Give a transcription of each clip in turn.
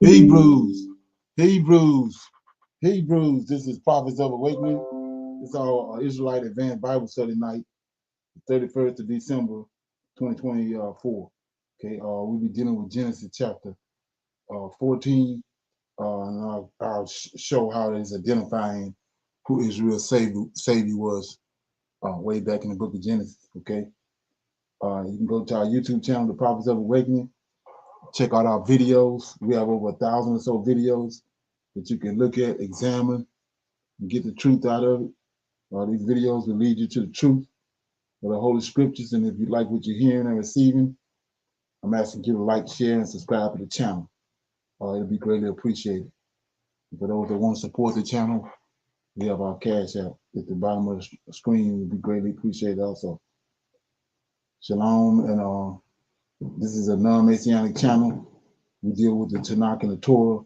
Hebrews, Hebrews, Hebrews. This is Prophets of Awakening. It's our Israelite Advanced Bible Study night, the 31st of December, 2024. Okay, we'll be dealing with Genesis chapter 14. And I'll show how it is identifying who Israel's savior was way back in the book of Genesis. Okay, you can go to our YouTube channel, The Prophets of Awakening. Check out our videos. We have over 1,000 or so videos that you can look at, examine, and get the truth out of it. These videos will lead you to the truth of the Holy Scriptures. And if you like what you're hearing and receiving, I'm asking you to like, share, and subscribe to the channel. It'll be greatly appreciated. And for those that want to support the channel, we have our cash app at the bottom of the screen. It would be greatly appreciated also. Shalom, and this is a non-Messianic channel. We deal with the Tanakh and the Torah,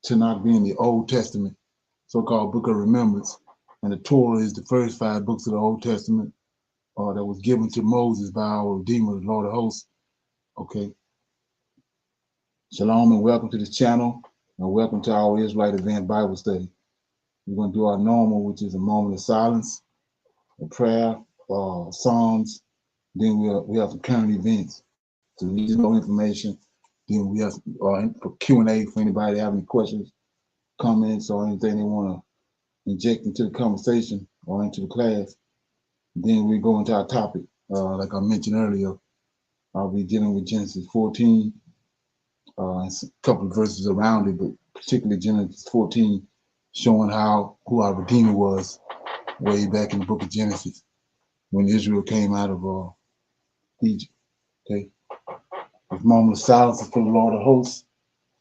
Tanakh being the Old Testament, so-called Book of Remembrance, and the Torah is the first 5 books of the Old Testament that was given to Moses by our Redeemer, the Lord of Hosts. Okay. Shalom and welcome to this channel, and welcome to our Israelite Advanced Bible Study. We're going to do our normal, which is a moment of silence, a prayer, Psalms. Then we have some current events, so need to know information. Then we have Q&A for anybody that have any questions, comments, or anything they want to inject into the conversation or into the class. Then we go into our topic. Like I mentioned earlier, I'll be dealing with Genesis 14, and a couple of verses around it, but particularly Genesis 14, showing who our Redeemer was way back in the book of Genesis when Israel came out of Egypt. Okay, this moment of silence is for the Lord of Hosts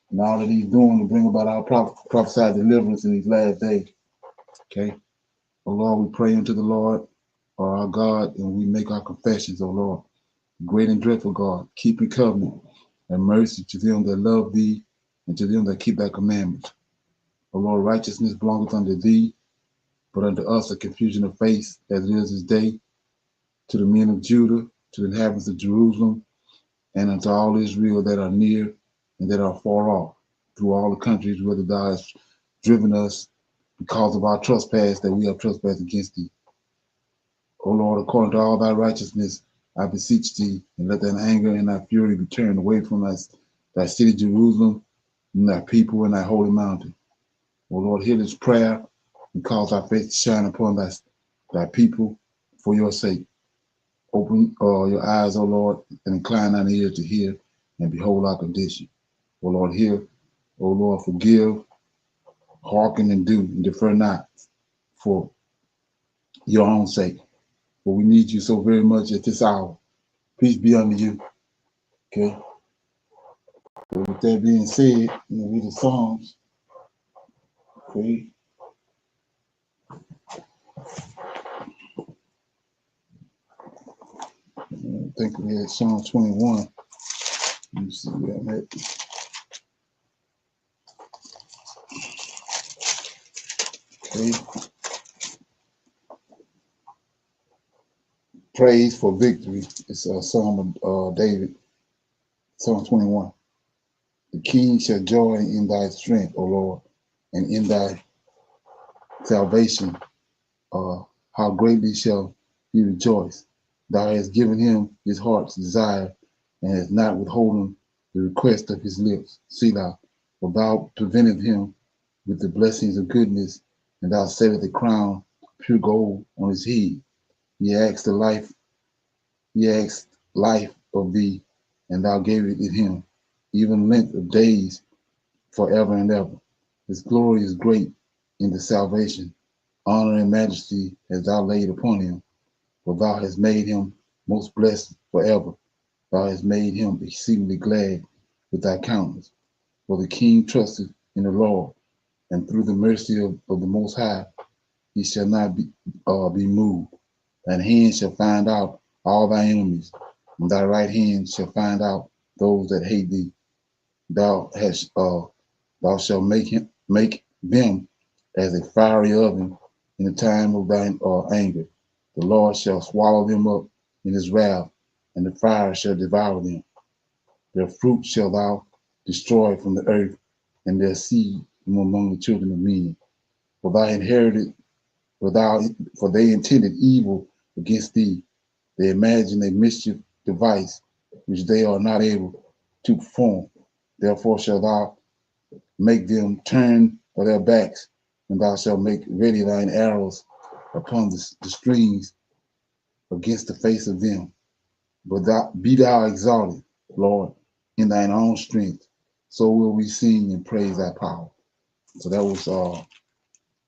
and all that He's doing to bring about our prophesied deliverance in these last days. Okay, oh Lord, we pray unto the Lord, our God, and we make our confessions, oh Lord. Great and dreadful God, keeping covenant and mercy to them that love thee and to them that keep thy commandments. O Lord, righteousness belongeth unto thee, but unto us a confusion of face, as it is this day, to the men of Judah, to the inhabitants of Jerusalem, and unto all Israel that are near and that are far off, through all the countries whither thou hast driven us because of our trespass that we have trespassed against thee. O Lord, according to all thy righteousness, I beseech thee, and let thine anger and thy fury be turned away from thy city Jerusalem, and thy people and thy holy mountain. O Lord, hear this prayer, and cause thy face to shine upon thy people for your sake. Open your eyes, O Lord, and incline thine ears to hear, and behold our condition. O Lord, hear. O Lord, forgive, hearken, and do, and defer not, for your own sake. For we need you so very much at this hour. Peace be unto you. Okay. So with that being said, we'll read the Psalms. Okay. I think we had Psalm 21. Let me see where I'm at. Okay. Praise for victory. It's a Psalm of David. Psalm 21. The king shall joy in thy strength, O Lord, and in thy salvation. How greatly shall he rejoice. Thou hast given him his heart's desire, and hast not withholden the request of his lips. Selah, for thou prevented him with the blessings of goodness, and thou settest the crown of pure gold on his head. He asked life of thee, and thou gavest it him, even length of days forever and ever. His glory is great in the salvation. Honor and majesty hast thou laid upon him, for thou hast made him most blessed forever. Thou hast made him exceedingly glad with thy countenance. For the king trusted in the Lord, and through the mercy of the Most High, he shall not be moved. Thine hand shall find out all thy enemies, and thy right hand shall find out those that hate thee. Thou shalt make them as a fiery oven in the time of thine anger. The Lord shall swallow them up in his wrath, and the fire shall devour them. Their fruit shall thou destroyed from the earth, and their seed from among the children of men. For thou inherited, for they intended evil against thee. They imagined a mischief device which they are not able to perform. Therefore shalt thou make them turn on their backs, and thou shalt make ready thine arrows upon the strings against the face of them. But be thou exalted, Lord, in thine own strength. So will we sing and praise thy power. So that was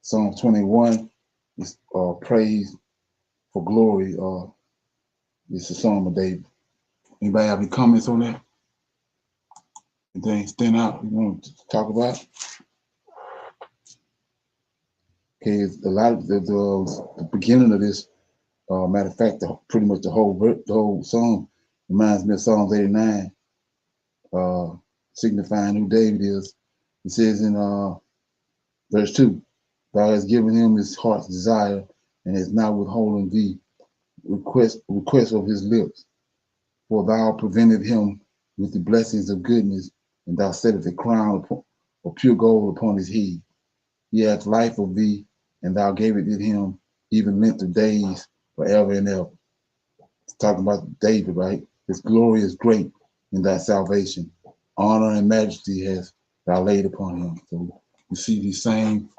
Psalm 21. It's praise for glory. It's a Psalm of David. Anybody have any comments on that? Anything stand out you want to talk about? Okay, a lot of the beginning of this, matter of fact, pretty much the whole song reminds me of Psalm 89, signifying who David is. It says in verse 2, thou hast given him his heart's desire, and has not withholden thee request of his lips. For thou prevented him with the blessings of goodness, and thou settest a crown of pure gold upon his head. He hath life of thee, and thou gavest it him, even length of days, forever and ever. It's talking about David, right? His glory is great in thy salvation. Honor and majesty has thou laid upon him. So you see these same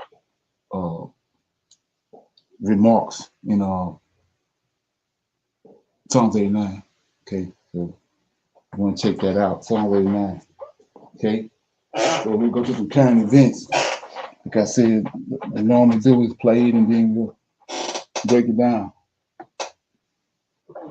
remarks in Psalm 89. Okay, so you want to check that out, Psalm 89. Okay, so we'll go to some current events. Like I said, the normal do is played and then we'll break it down.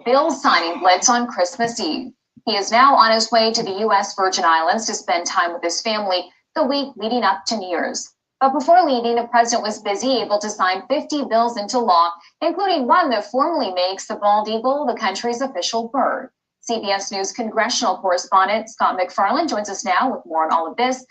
Bill signing blitz on Christmas Eve. He is now on his way to the U.S. Virgin Islands to spend time with his family the week leading up to New Year's. But before leaving, the president was busy able to sign 50 bills into law, including one that formally makes the bald eagle the country's official bird. CBS News congressional correspondent Scott McFarland joins us now with more on all of this.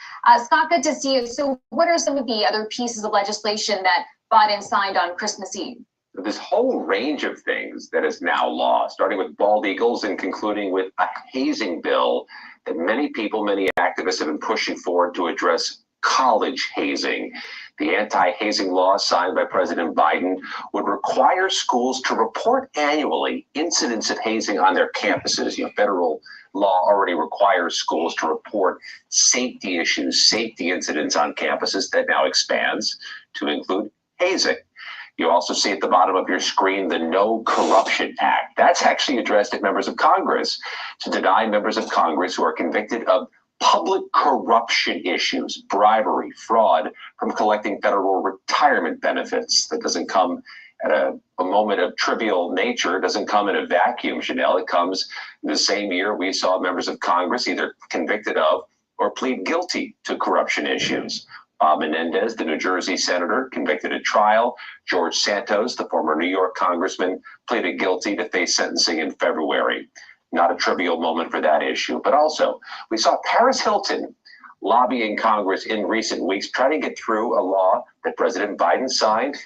Scott, good to see you. So what are some of the other pieces of legislation that Biden signed on Christmas Eve? This whole range of things that is now law, starting with bald eagles and concluding with a hazing bill that many people, many activists have been pushing forward to address college hazing. The anti-hazing law signed by President Biden would require schools to report annually incidents of hazing on their campuses. Federal law already requires schools to report safety issues, safety incidents on campuses. That now expands to include hazing. You also see at the bottom of your screen the No Corruption Act. That's actually addressed at members of Congress to deny members of Congress who are convicted of public corruption issues, bribery, fraud, from collecting federal retirement benefits. That doesn't come at a moment of trivial nature. It doesn't come in a vacuum, Chanel. It comes the same year we saw members of Congress either convicted of or plead guilty to corruption issues. Bob Menendez, the New Jersey senator, convicted at trial. George Santos, the former New York congressman, pleaded guilty to face sentencing in February. Not a trivial moment for that issue. But also, we saw Paris Hilton lobbying Congress in recent weeks, trying to get through a law that President Biden signed,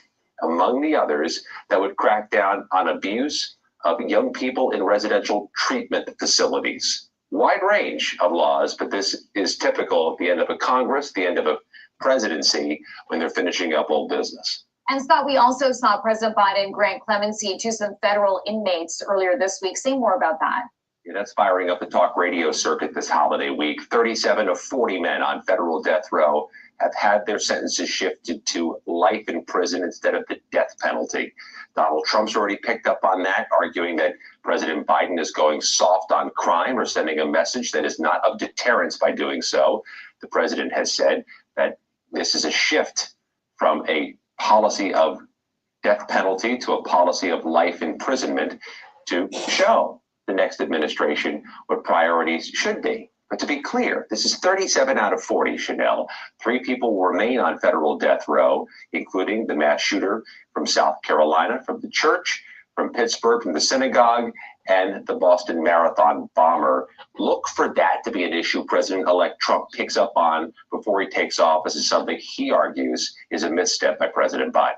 among the others, that would crack down on abuse of young people in residential treatment facilities. Wide range of laws, but this is typical at the end of a Congress, the end of a presidency, when they're finishing up old business. And Scott, we also saw President Biden grant clemency to some federal inmates earlier this week. Say more about that. Yeah, that's firing up the talk radio circuit this holiday week. 37 of 40 men on federal death row have had their sentences shifted to life in prison instead of the death penalty. Donald Trump's already picked up on that, arguing that President Biden is going soft on crime or sending a message that is not of deterrence by doing so. The president has said that this is a shift from a policy of death penalty to a policy of life imprisonment to show the next administration what priorities should be. But to be clear, this is 37 out of 40, Chanel. 3 people will remain on federal death row, including the mass shooter from South Carolina, from the church, from Pittsburgh, from the synagogue, and the Boston Marathon bomber. Look for that to be an issue President-elect Trump picks up on before he takes office. Is something he argues is a misstep by President Biden.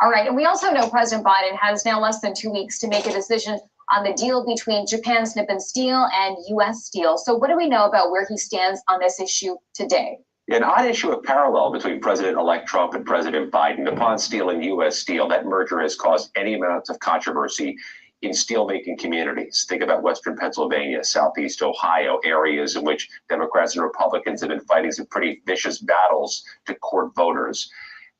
All right. And we also know President Biden has now less than 2 weeks to make a decision on the deal between Japan's Nippon Steel and U.S. Steel. So what do we know about where he stands on this issue today? An odd issue of parallel between President-elect Trump and President Biden. Nippon Steel and U.S. Steel, that merger has caused any amount of controversy in steelmaking communities. Think about Western Pennsylvania, Southeast Ohio, areas in which Democrats and Republicans have been fighting some pretty vicious battles to court voters.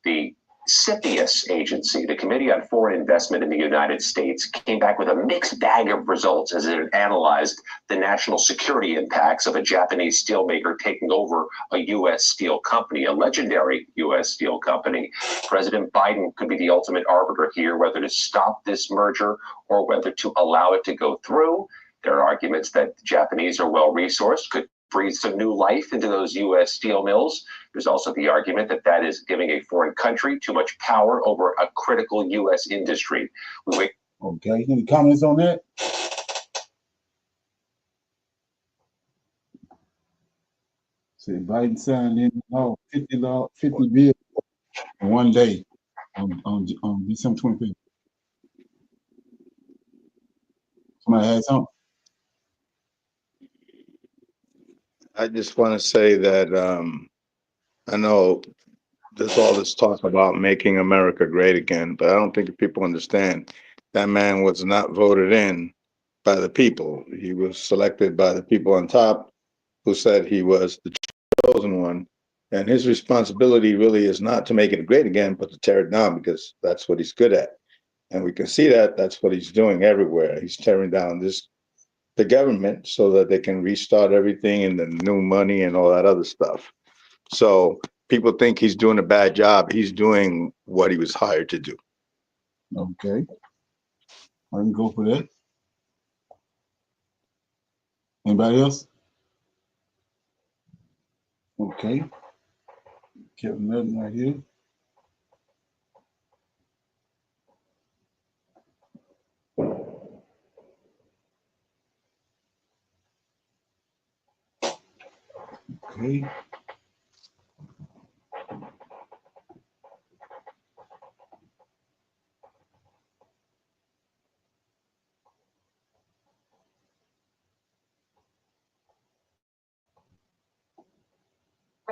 The CFIUS agency, the Committee on Foreign Investment in the United States, came back with a mixed bag of results as it analyzed the national security impacts of a Japanese steelmaker taking over a U.S. steel company, a legendary U.S. steel company. President Biden could be the ultimate arbiter here, whether to stop this merger or whether to allow it to go through. There are arguments that the Japanese are well-resourced, could breathe some new life into those U.S. steel mills. There's also the argument that that is giving a foreign country too much power over a critical U.S. industry. We wait. Okay, any comments on that? Say Biden signed in 50 bills in one day on December 25th. Somebody had something? I just want to say that I know there's all this talk about making America great again, but I don't think people understand that man was not voted in by the people. He was selected by the people on top who said he was the chosen one. And his responsibility really is not to make it great again, but to tear it down, because that's what he's good at. And we can see that that's what he's doing everywhere. He's tearing down the government so that they can restart everything and the new money and all that other stuff. So people think he's doing a bad job. He's doing what he was hired to do. Okay. I can go for that. Anybody else? Okay. Kevin Merton right here. Okay.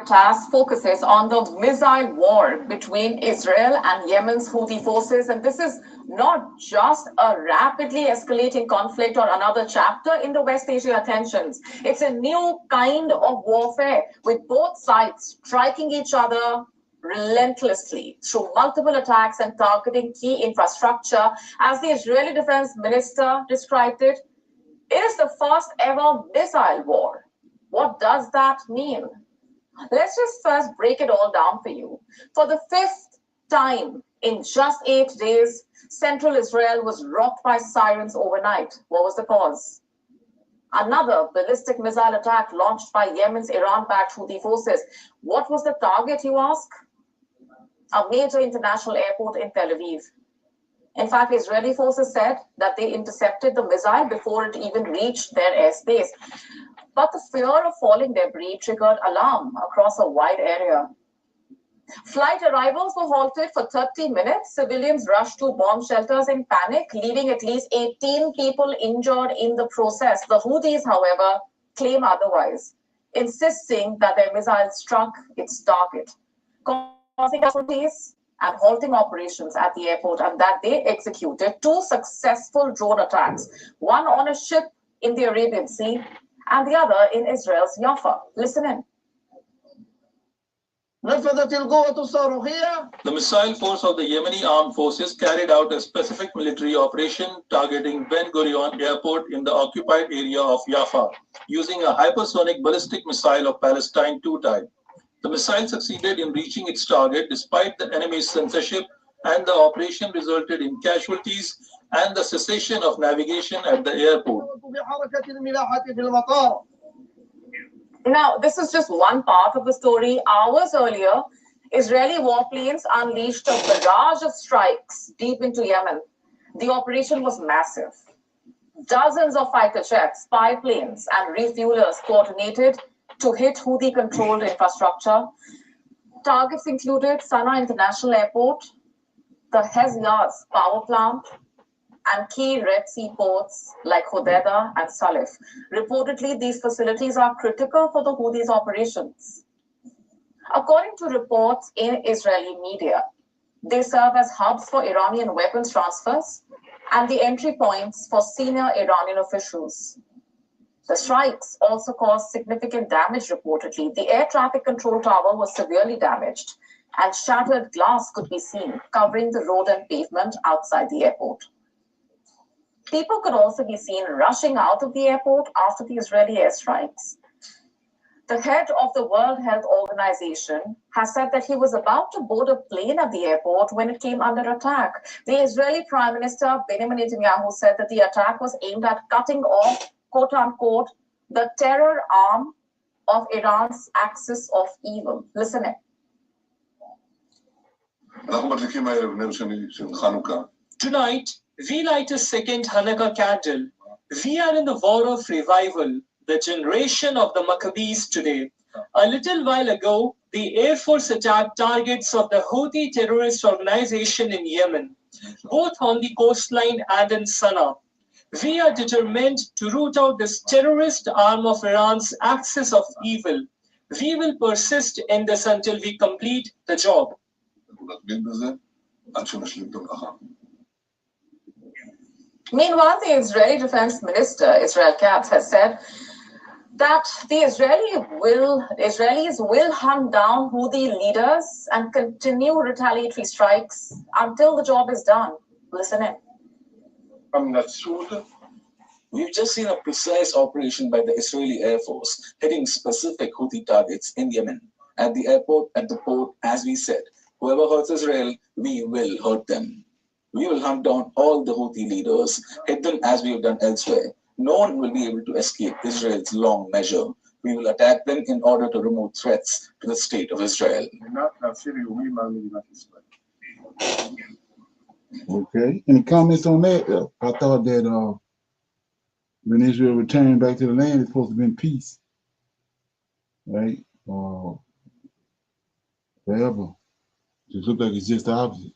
Task focuses on the missile war between Israel and Yemen's Houthi forces. And this is not just a rapidly escalating conflict or another chapter in the West Asia tensions. It's a new kind of warfare with both sides striking each other relentlessly through multiple attacks and targeting key infrastructure. As the Israeli defense minister described it, it is the first ever missile war. What does that mean? Let's just first break it all down for you. For the fifth time in just 8 days, central Israel was rocked by sirens overnight. What was the cause? Another ballistic missile attack launched by Yemen's Iran-backed Houthi forces. What was the target, you ask? A major international airport in Tel Aviv. In fact, Israeli forces said that they intercepted the missile before it even reached their airspace. But the fear of falling debris triggered alarm across a wide area. Flight arrivals were halted for 30 minutes. Civilians rushed to bomb shelters in panic, leaving at least 18 people injured in the process. The Houthis, however, claim otherwise, insisting that their missile struck its target, causing casualties and halting operations at the airport, and that they executed 2 successful drone attacks, one on a ship in the Arabian Sea and the other in Israel's Jaffa. Listen in. The missile force of the Yemeni armed forces carried out a specific military operation targeting Ben Gurion Airport in the occupied area of Jaffa using a hypersonic ballistic missile of Palestine II type. The missile succeeded in reaching its target despite the enemy's censorship, and the operation resulted in casualties and the cessation of navigation at the airport. Now, this is just one part of the story. Hours earlier, Israeli warplanes unleashed a barrage of strikes deep into Yemen. The operation was massive. Dozens of fighter jets, spy planes, and refuelers coordinated to hit Houthi-controlled infrastructure. Targets included Sana'a International Airport, the Hez Yas power plant, and key Red Sea ports like Hodeidah and Salif. Reportedly, these facilities are critical for the Houthis' operations. According to reports in Israeli media, they serve as hubs for Iranian weapons transfers and the entry points for senior Iranian officials. The strikes also caused significant damage reportedly. The air traffic control tower was severely damaged, and shattered glass could be seen covering the road and pavement outside the airport. People could also be seen rushing out of the airport after the Israeli airstrikes. The head of the World Health Organization has said that he was about to board a plane at the airport when it came under attack. The Israeli Prime Minister Benjamin Netanyahu said that the attack was aimed at cutting off, quote unquote, the terror arm of Iran's axis of evil. Listen in. Tonight, we light a second Hanukkah candle. We are in the war of revival, the generation of the Maccabees today. A little while ago, the Air Force attacked targets of the Houthi terrorist organization in Yemen, both on the coastline and in Sana'a. We are determined to root out this terrorist arm of Iran's axis of evil. We will persist in this until we complete the job. Meanwhile, the Israeli Defense Minister, Israel Katz, has said that the Israelis will hunt down Houthi leaders and continue retaliatory strikes until the job is done. Listen in. We've just seen a precise operation by the Israeli Air Force hitting specific Houthi targets in Yemen, at the airport, at the port, as we said. Whoever hurts Israel, we will hurt them. We will hunt down all the Houthi leaders, hit them as we have done elsewhere. No one will be able to escape Israel's long measure. We will attack them in order to remove threats to the state of Israel. Okay. Any comments on that? I thought that when Israel returned back to the land, it's supposed to be in peace, right? Forever. Just look like it's just the opposite.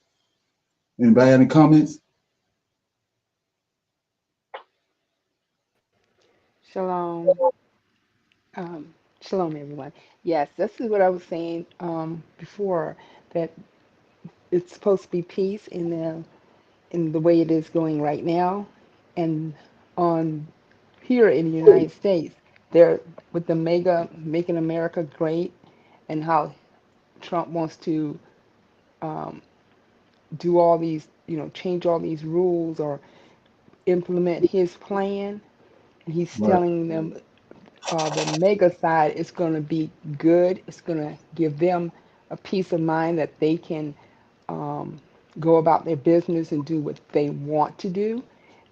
Anybody have any comments? Shalom. Shalom, everyone. Yes, this is what I was saying before, that it's supposed to be peace in the way it is going right now, and on here in the United States, they're with the mega making America great, and how Trump wants to do all these, change all these rules or implement his plan. And he's Right. telling them the mega side is going to be good. It's going to give them a peace of mind that they can go about their business and do what they want to do.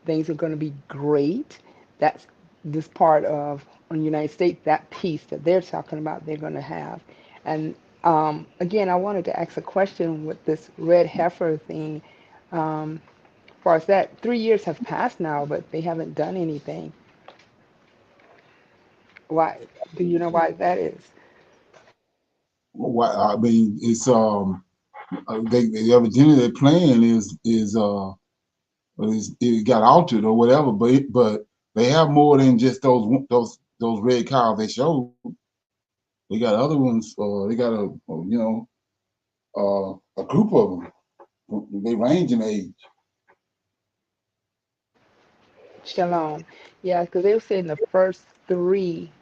Things are going to be great. That's this part of on the United States, that peace that they're talking about they're going to have. And again, I wanted to ask a question with this red heifer thing. As far as that, 3 years have passed now, but they haven't done anything. Why? Do you know why that is? Why? I mean, it's they evidently their plan is it got altered or whatever, but they have more than just those red cows they showed. They got other ones. They got a group of them. They range in age. Shalom. Yeah, because they were saying the first three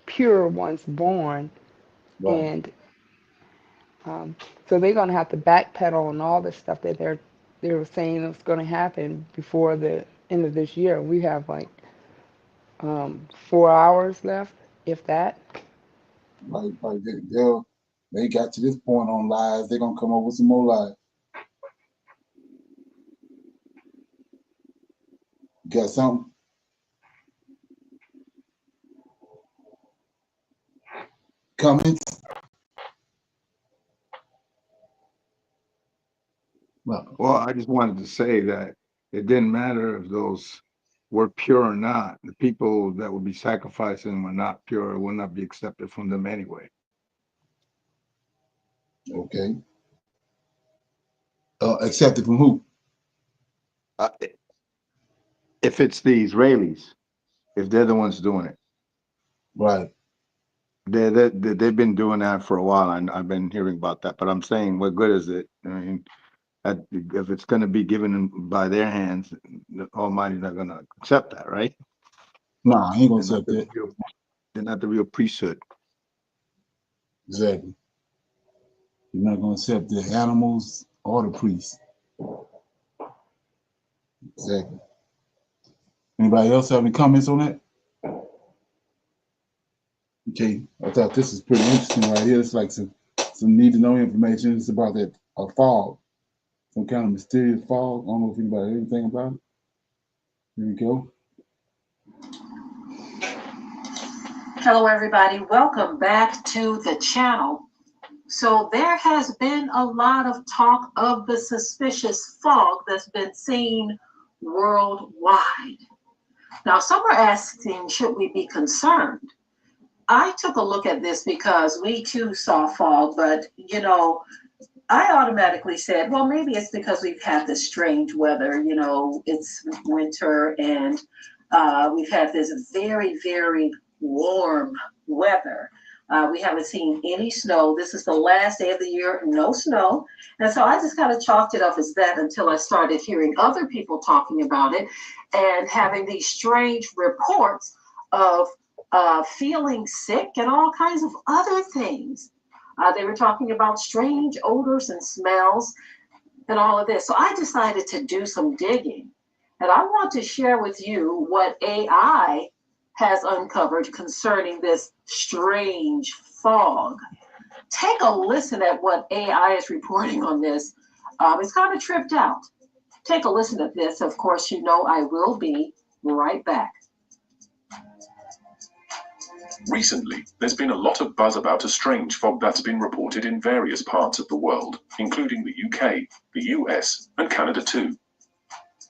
pure ones born, Right. and so they're going to have to backpedal on all the stuff that they were saying was going to happen before the end of this year. We have like 4 hours left, if that. Like they got to this point on lies. They're gonna come up with some more lies. Got something? Comments? Well, I just wanted to say that it didn't matter if those were pure or not. The people that would be sacrificing were not pure, will not be accepted from them anyway. Okay. Accepted from who? If it's the Israelis, if they're the ones doing it, Right. they've been doing that for a while, and I've been hearing about that. But I'm saying, what good is it? I mean, if it's going to be given by their hands, the Almighty's not going to accept that, right? Nah, I ain't gonna They're not accept that. they're not the real priesthood. Exactly. You're not gonna accept the animals or the priests. Exactly. Anybody else have any comments on that? Okay, I thought this is pretty interesting right here. It's like some need to know information. It's about that a fog, some kind of mysterious fog. I don't know if anybody heard anything about it. Here we go. Hello, everybody. Welcome back to the channel. So there has been a lot of talk of the suspicious fog that's been seen worldwide. Now, some are asking, should we be concerned? I took a look at this because we too saw fog, but I automatically said, well, maybe it's because we've had this strange weather. It's winter and we've had this very, very warm weather. We haven't seen any snow. This is the last day of the year, no snow. And so I just kind of chalked it up as that until I started hearing other people talking about it and having these strange reports of feeling sick and all kinds of other things. They were talking about strange odors and smells and all of this. So I decided to do some digging. And I want to share with you what AI has uncovered concerning this strange fog. Take a listen at what AI is reporting on this. It's kind of tripped out. Take a listen at this. Of course, I will be right back. Recently, there's been a lot of buzz about a strange fog that's been reported in various parts of the world, including the UK, the US, and Canada too.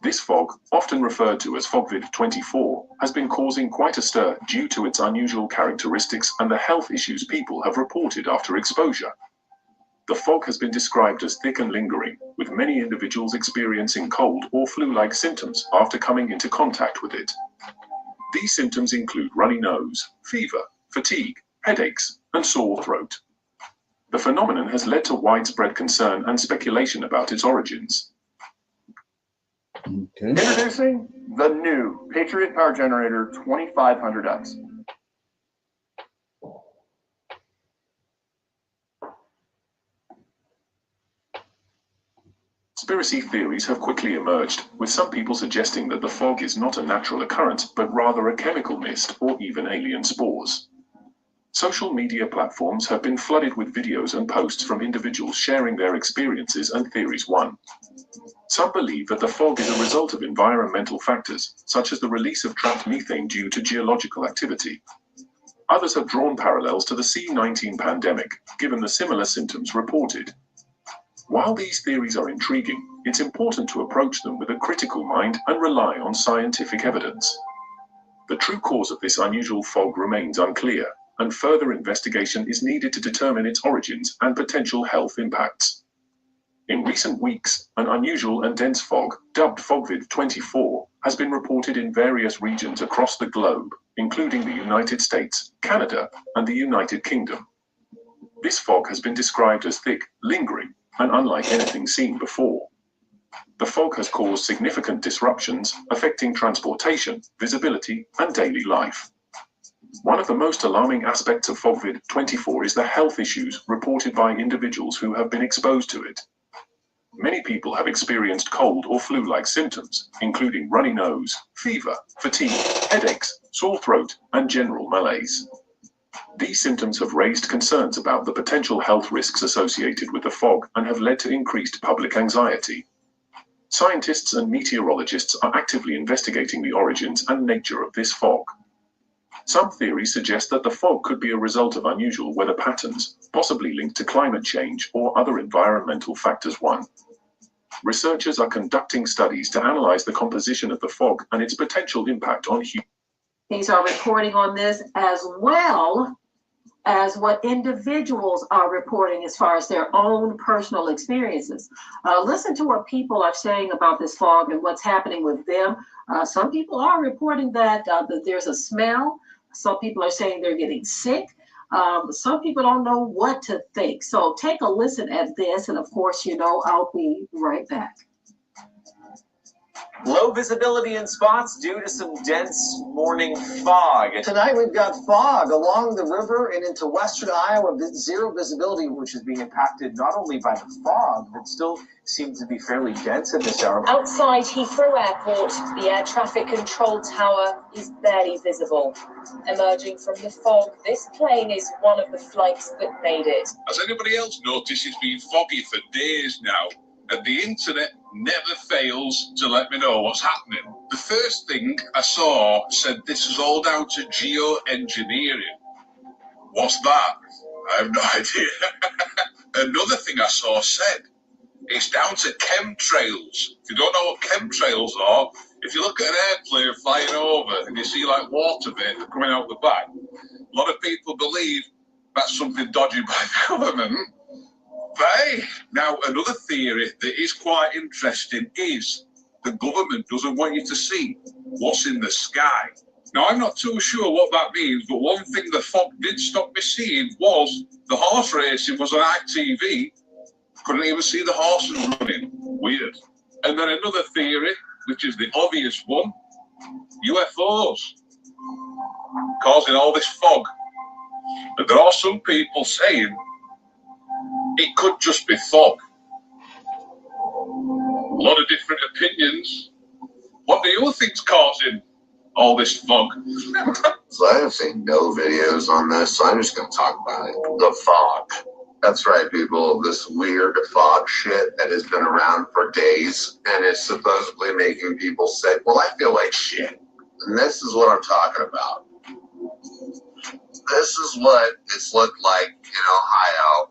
This fog, often referred to as FOGVID-24, has been causing quite a stir due to its unusual characteristics and the health issues people have reported after exposure. The fog has been described as thick and lingering, with many individuals experiencing cold or flu-like symptoms after coming into contact with it. These symptoms include runny nose, fever, fatigue, headaches, and sore throat. The phenomenon has led to widespread concern and speculation about its origins. Okay. Introducing the new Patriot Power Generator 2500X. Conspiracy theories have quickly emerged, with some people suggesting that the fog is not a natural occurrence, but rather a chemical mist or even alien spores. Social media platforms have been flooded with videos and posts from individuals sharing their experiences and theories. Some believe that the fog is a result of environmental factors, such as the release of trapped methane due to geological activity. Others have drawn parallels to the C-19 pandemic, given the similar symptoms reported. While these theories are intriguing, it's important to approach them with a critical mind and rely on scientific evidence. The true cause of this unusual fog remains unclear, and further investigation is needed to determine its origins and potential health impacts. In recent weeks, an unusual and dense fog, dubbed FOGVID-24, has been reported in various regions across the globe, including the United States, Canada, and the United Kingdom. This fog has been described as thick, lingering, and unlike anything seen before. The fog has caused significant disruptions, affecting transportation, visibility, and daily life. One of the most alarming aspects of FOGVID-24 is the health issues reported by individuals who have been exposed to it. Many people have experienced cold or flu-like symptoms, including runny nose, fever, fatigue, headaches, sore throat, and general malaise. These symptoms have raised concerns about the potential health risks associated with the fog and have led to increased public anxiety. Scientists and meteorologists are actively investigating the origins and nature of this fog. Some theories suggest that the fog could be a result of unusual weather patterns, possibly linked to climate change or other environmental factors. Researchers are conducting studies to analyze the composition of the fog and its potential impact on humans. These are reporting on this as well as what individuals are reporting as far as their own personal experiences. Listen to what people are saying about this fog and what's happening with them. Some people are reporting that there's a smell. Some people are saying they're getting sick. Some people don't know what to think. So take a listen at this. And of course, I'll be right back. Low visibility in spots due to some dense morning fog. Tonight we've got fog along the river and into western Iowa, zero visibility, which is being impacted not only by the fog, but still seems to be fairly dense at this hour. Outside Heathrow Airport, the air traffic control tower is barely visible. Emerging from the fog, this plane is one of the flights that made it. Has anybody else noticed it's been foggy for days now? And the internet never fails to let me know what's happening. The first thing I saw said this is all down to geoengineering. What's that? I have no idea. Another thing I saw said it's down to chemtrails. If you don't know what chemtrails are, if you look at an airplane flying over and you see like water vapor coming out the back, a lot of people believe that's something dodgy by the government. Hey, now another theory that is quite interesting is the government doesn't want you to see what's in the sky. Now, I'm not too sure what that means, but one thing the fog did stop me seeing was the horse racing was on ITV. Couldn't even see the horses running. Weird. And then another theory, which is the obvious one, UFOs causing all this fog. But there are some people saying it could just be fog. A lot of different opinions. What do you think's causing all this fog? So I have seen no videos on this, so I'm just going to talk about it. The fog. That's right, people. This weird fog shit that has been around for days and is supposedly making people sick. Well, I feel like shit. And this is what I'm talking about. This is what it's looked like in Ohio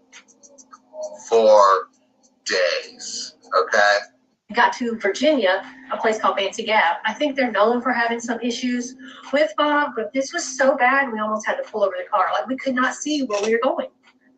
for days, okay? Got to Virginia, a place called Bancy Gap. I think they're known for having some issues with fog, but this was so bad we almost had to pull over the car. Like we could not see where we were going.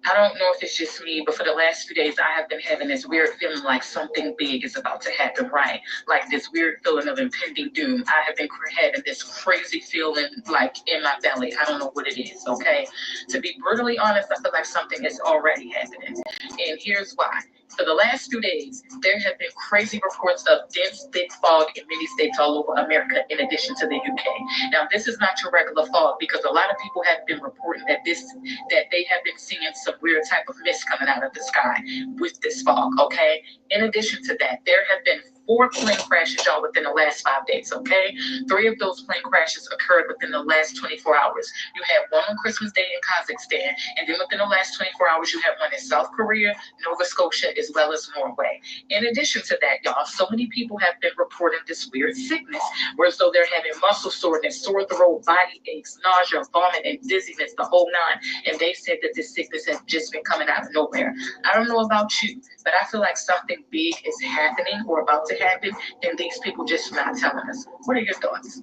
I don't know if it's just me, but for the last few days, I have been having this weird feeling like something big is about to happen, right? Like this weird feeling of impending doom. I have been having this crazy feeling like in my belly. I don't know what it is, okay? To be brutally honest, I feel like something is already happening. And here's why. For the last 2 days, there have been crazy reports of dense, thick fog in many states all over America, in addition to the UK. Now, this is not your regular fog because a lot of people have been reporting that they have been seeing some weird type of mist coming out of the sky with this fog, okay? In addition to that, there have been 4 plane crashes, y'all, within the last 5 days, okay? 3 of those plane crashes occurred within the last 24 hours. You had one on Christmas Day in Kazakhstan, and then within the last 24 hours, you had one in South Korea, Nova Scotia, as well as Norway. In addition to that, y'all, so many people have been reporting this weird sickness, where as though they're having muscle soreness, sore throat, body aches, nausea, vomit, and dizziness, the whole 9. And they said that this sickness has just been coming out of nowhere. I don't know about you, but I feel like something big is happening or about to happen, and these people just not telling us. What are your thoughts?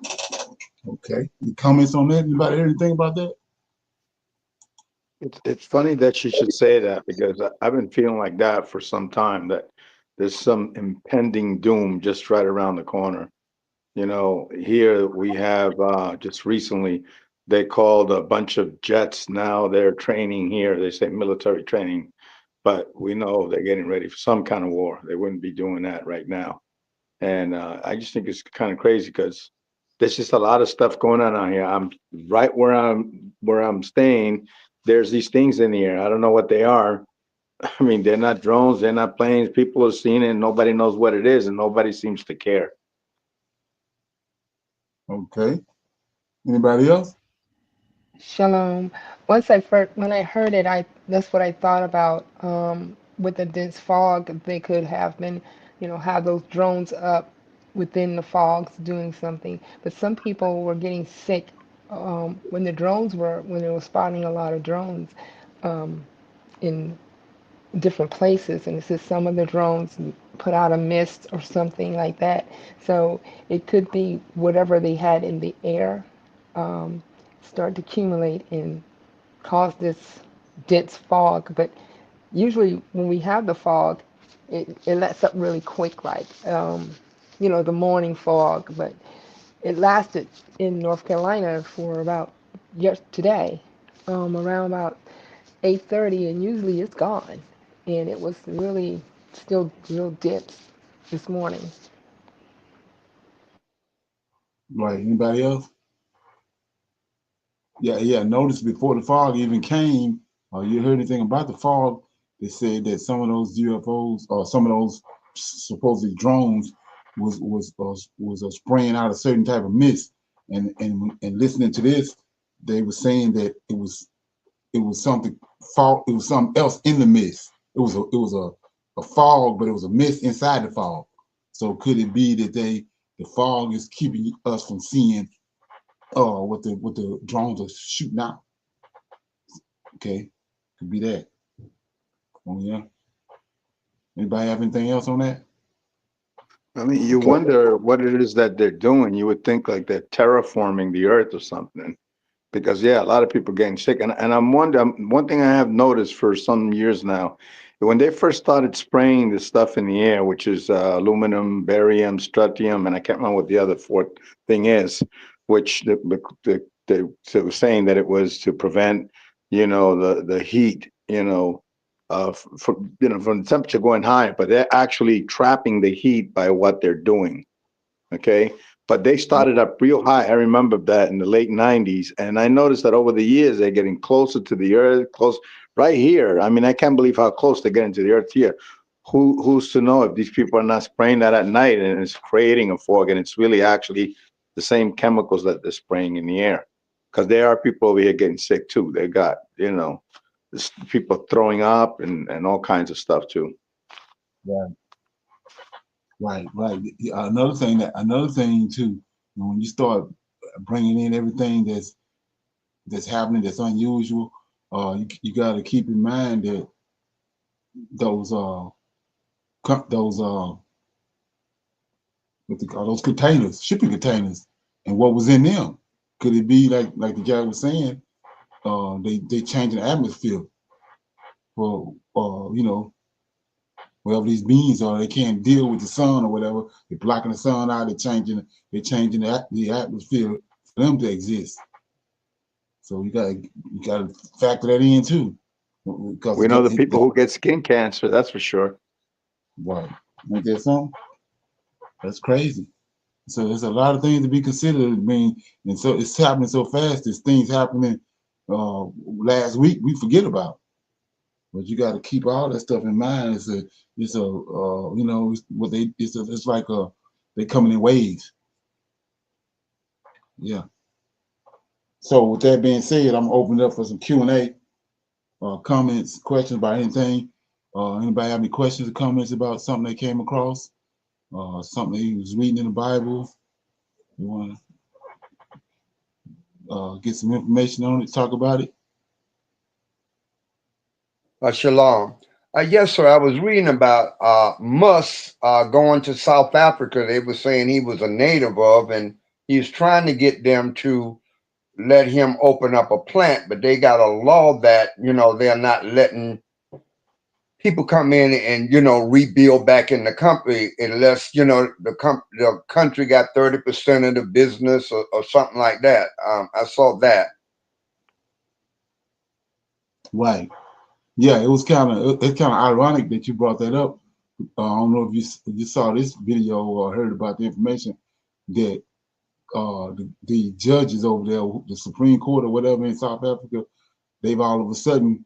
Okay. Any comments on that? Anybody hear anything about that? It's funny that she should say that because I've been feeling like that for some time, that there's some impending doom just right around the corner. Here we have just recently, they called a bunch of jets. Now they're training here. They say military training, but we know they're getting ready for some kind of war. They wouldn't be doing that right now. And I just think it's kind of crazy because there's just a lot of stuff going on out here. I'm right where I'm staying. There's these things in the air. I don't know what they are. I mean, they're not drones, they're not planes. People are seeing it and nobody knows what it is and nobody seems to care. Okay. Anybody else? Shalom. When I heard it, that's what I thought about. With the dense fog, they could have been, have those drones up within the fogs doing something. But some people were getting sick when they were spotting a lot of drones in different places, and it says some of the drones put out a mist or something like that. So it could be whatever they had in the air. Start to accumulate and caused this dense fog. But usually when we have the fog, it lets up really quick, like the morning fog. But it lasted in North Carolina for about today, around about 8:30, and usually it's gone. And it was really still real dense this morning. Right. Anybody else? Yeah. Notice before the fog even came, you heard anything about the fog? They said that some of those UFOs or some of those supposedly drones was spraying out a certain type of mist. And listening to this, they were saying that it was something fog. It was something else in the mist. It was a fog, but it was a mist inside the fog. So could it be that the fog is keeping us from seeing what the drones are shooting out? Okay, could be that. Oh yeah. Anybody have anything else on that? I mean, you Okay. wonder what it is that they're doing. You would think like they're terraforming the earth or something. Because yeah, a lot of people getting sick, and I'm wondering. One thing I have noticed for some years now, when they first started spraying the stuff in the air, which is aluminum, barium, strontium, and I can't remember what the other fourth thing is, which they were saying that it was to prevent, the heat, from the temperature going higher, but they're actually trapping the heat by what they're doing. Okay. But they started up real high. I remember that in the late 90s. And I noticed that over the years, they're getting closer to the earth, close right here. I mean, I can't believe how close they're getting to the earth here. Who's to know if these people are not spraying that at night and it's creating a fog and it's really actually the same chemicals that they're spraying in the air? Because there are people over here getting sick too. They got, people throwing up and all kinds of stuff too. Right. Yeah, another thing too, when you start bringing in everything that's happening that's unusual, you got to keep in mind that those those what they call those containers, shipping containers, and what was in them. Could it be like the guy was saying, they changing the atmosphere for wherever these beings are, they can't deal with the sun or whatever. They're blocking the sun out. They're changing the atmosphere for them to exist. So you gotta factor that in too, because We know the people who get skin cancer, that's for sure. Right. Ain't that something? That's crazy. So there's a lot of things to be considered. I mean, and so it's happening so fast. There's things happening last week we forget about. But you got to keep all that stuff in mind. It's like they coming in waves. Yeah. So with that being said, I'm opening up for some Q&A, comments, questions about anything. Anybody have any questions or comments about something they came across? Something he was reading in the Bible? You want to get some information on it, talk about it? Shalom. Yes, sir. I was reading about Musk going to South Africa. They were saying he was a native of, and he's trying to get them to let him open up a plant, but they got a law that, they're not letting people come in and, rebuild back in the country unless, the country got 30% of the business or something like that. I saw that. Right. Yeah, it's kind of ironic that you brought that up. I don't know if you saw this video or heard about the information that the judges over there, the Supreme Court or whatever in South Africa, they've all of a sudden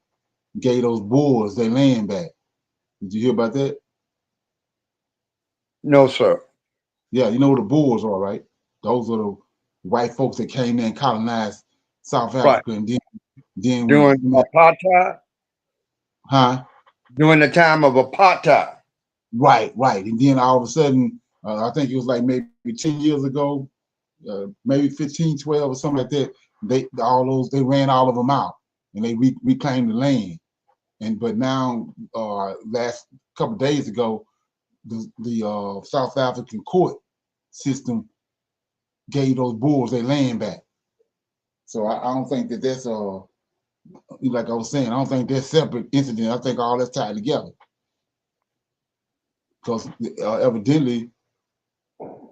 gave those Boers their land back. Did you hear about that? No, sir. Yeah, you know what the Boers are, right? Those are the white folks that came there and colonized South Right. Africa, and then During apartheid? Huh? During the time of apartheid. Right. And then all of a sudden, I think it was like maybe 10 years ago, maybe 15, 12 or something like that, they ran all of them out and they reclaimed the land. But now, last couple of days ago, the South African court system gave those Boers their land back. So I don't think that's like I was saying, I don't think they're separate incidents. I think all that's tied together. Because evidently,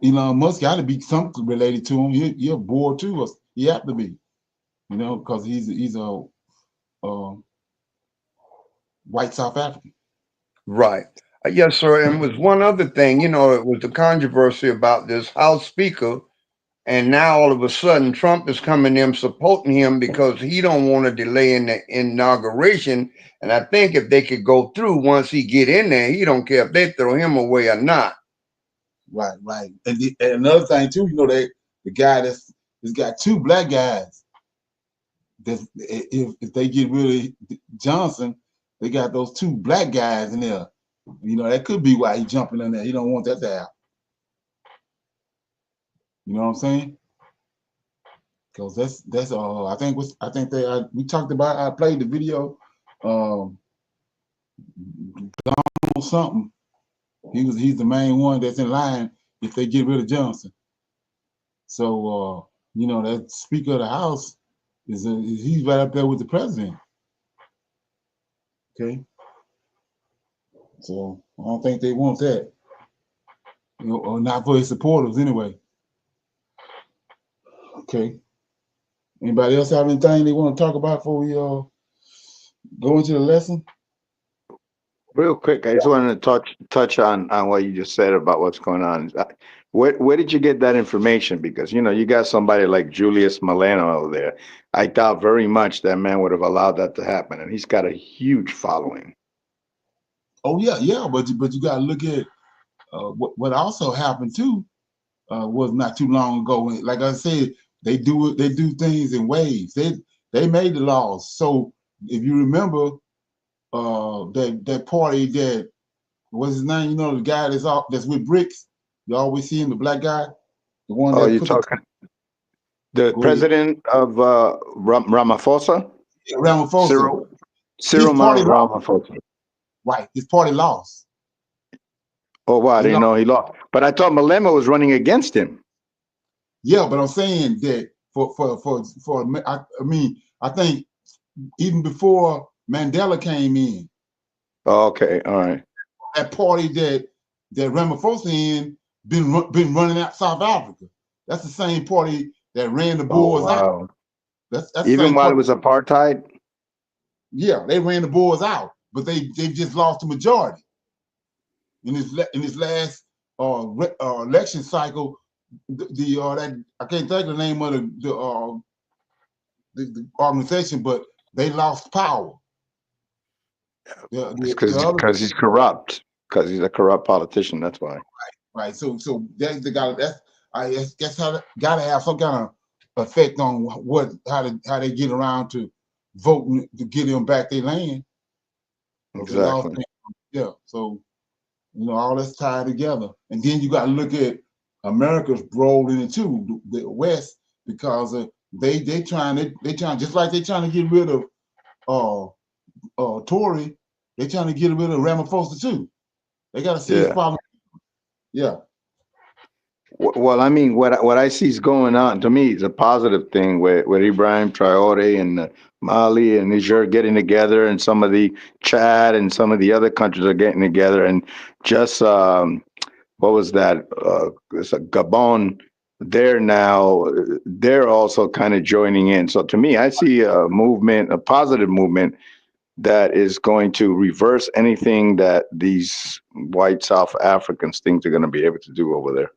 Elon Musk got to be something related to him. You're bored too, or he have to be, because he's a white South African. Right. Yes, sir. And was one other thing, it was the controversy about this House Speaker, and now all of a sudden Trump is coming in supporting him because he don't want to delay in the inauguration. And I think if they could go through once he get in there, he don't care if they throw him away or not. Right, right. And another thing too, the guy that's got two black guys. If they get rid of Johnson, they got those two black guys in there. That could be why he's jumping in there. He don't want that to happen. You know what I'm saying? Because that's I think we talked about. I played the video. Donald something. He's the main one that's in line if they get rid of Johnson. So that Speaker of the House he's right up there with the president. Okay. So I don't think they want that. Or not for his supporters anyway. Okay. Anybody else have anything they want to talk about before we go into the lesson? Real quick, I just wanted to touch on what you just said about what's going on. Where did you get that information? Because you got somebody like Julius Malema over there. I doubt very much that man would have allowed that to happen, and he's got a huge following. Oh yeah, but you got to look at what also happened too. Was not too long ago. Like I said, they do things in waves. They made the laws. So if you remember, that party that what's his name? The guy that's with bricks. You always see him, the black guy, the one that you're talking the president of Ramaphosa. Ramaphosa. Cyril Ramaphosa. Right, his party lost. Oh, wow! I didn't know he lost. But I thought Malema was running against him. Yeah, but I'm saying that I think even before Mandela came in. Oh, okay, all right. That party that Ramaphosa in been running out South Africa. That's the same party that ran the Boers out. That's even while it was apartheid. Yeah, they ran the Boers out, but they just lost the majority in this last election cycle. That I can't think of the name of the organization, but they lost power. Because he's corrupt. Because he's a corrupt politician. That's why. Right. So that's the guy. I guess how got to have some kind of effect on how they get around to voting to get them back their land. Exactly. Yeah. So all that's tied together, and then you got to look at America's role in it too, the West, because they trying just like they trying to get rid of Tory, they trying to get rid of Ramaphosa too. They got to see his problem. Yeah. Well, I mean, what I see is going on to me is a positive thing with Ibrahim Traore and Mali and Niger getting together, and some of the Chad and some of the other countries are getting together, and just what was that? It's a Gabon. They're also kind of joining in. So to me, I see a movement, a positive movement that is going to reverse anything that these white South Africans think they're going to be able to do over there.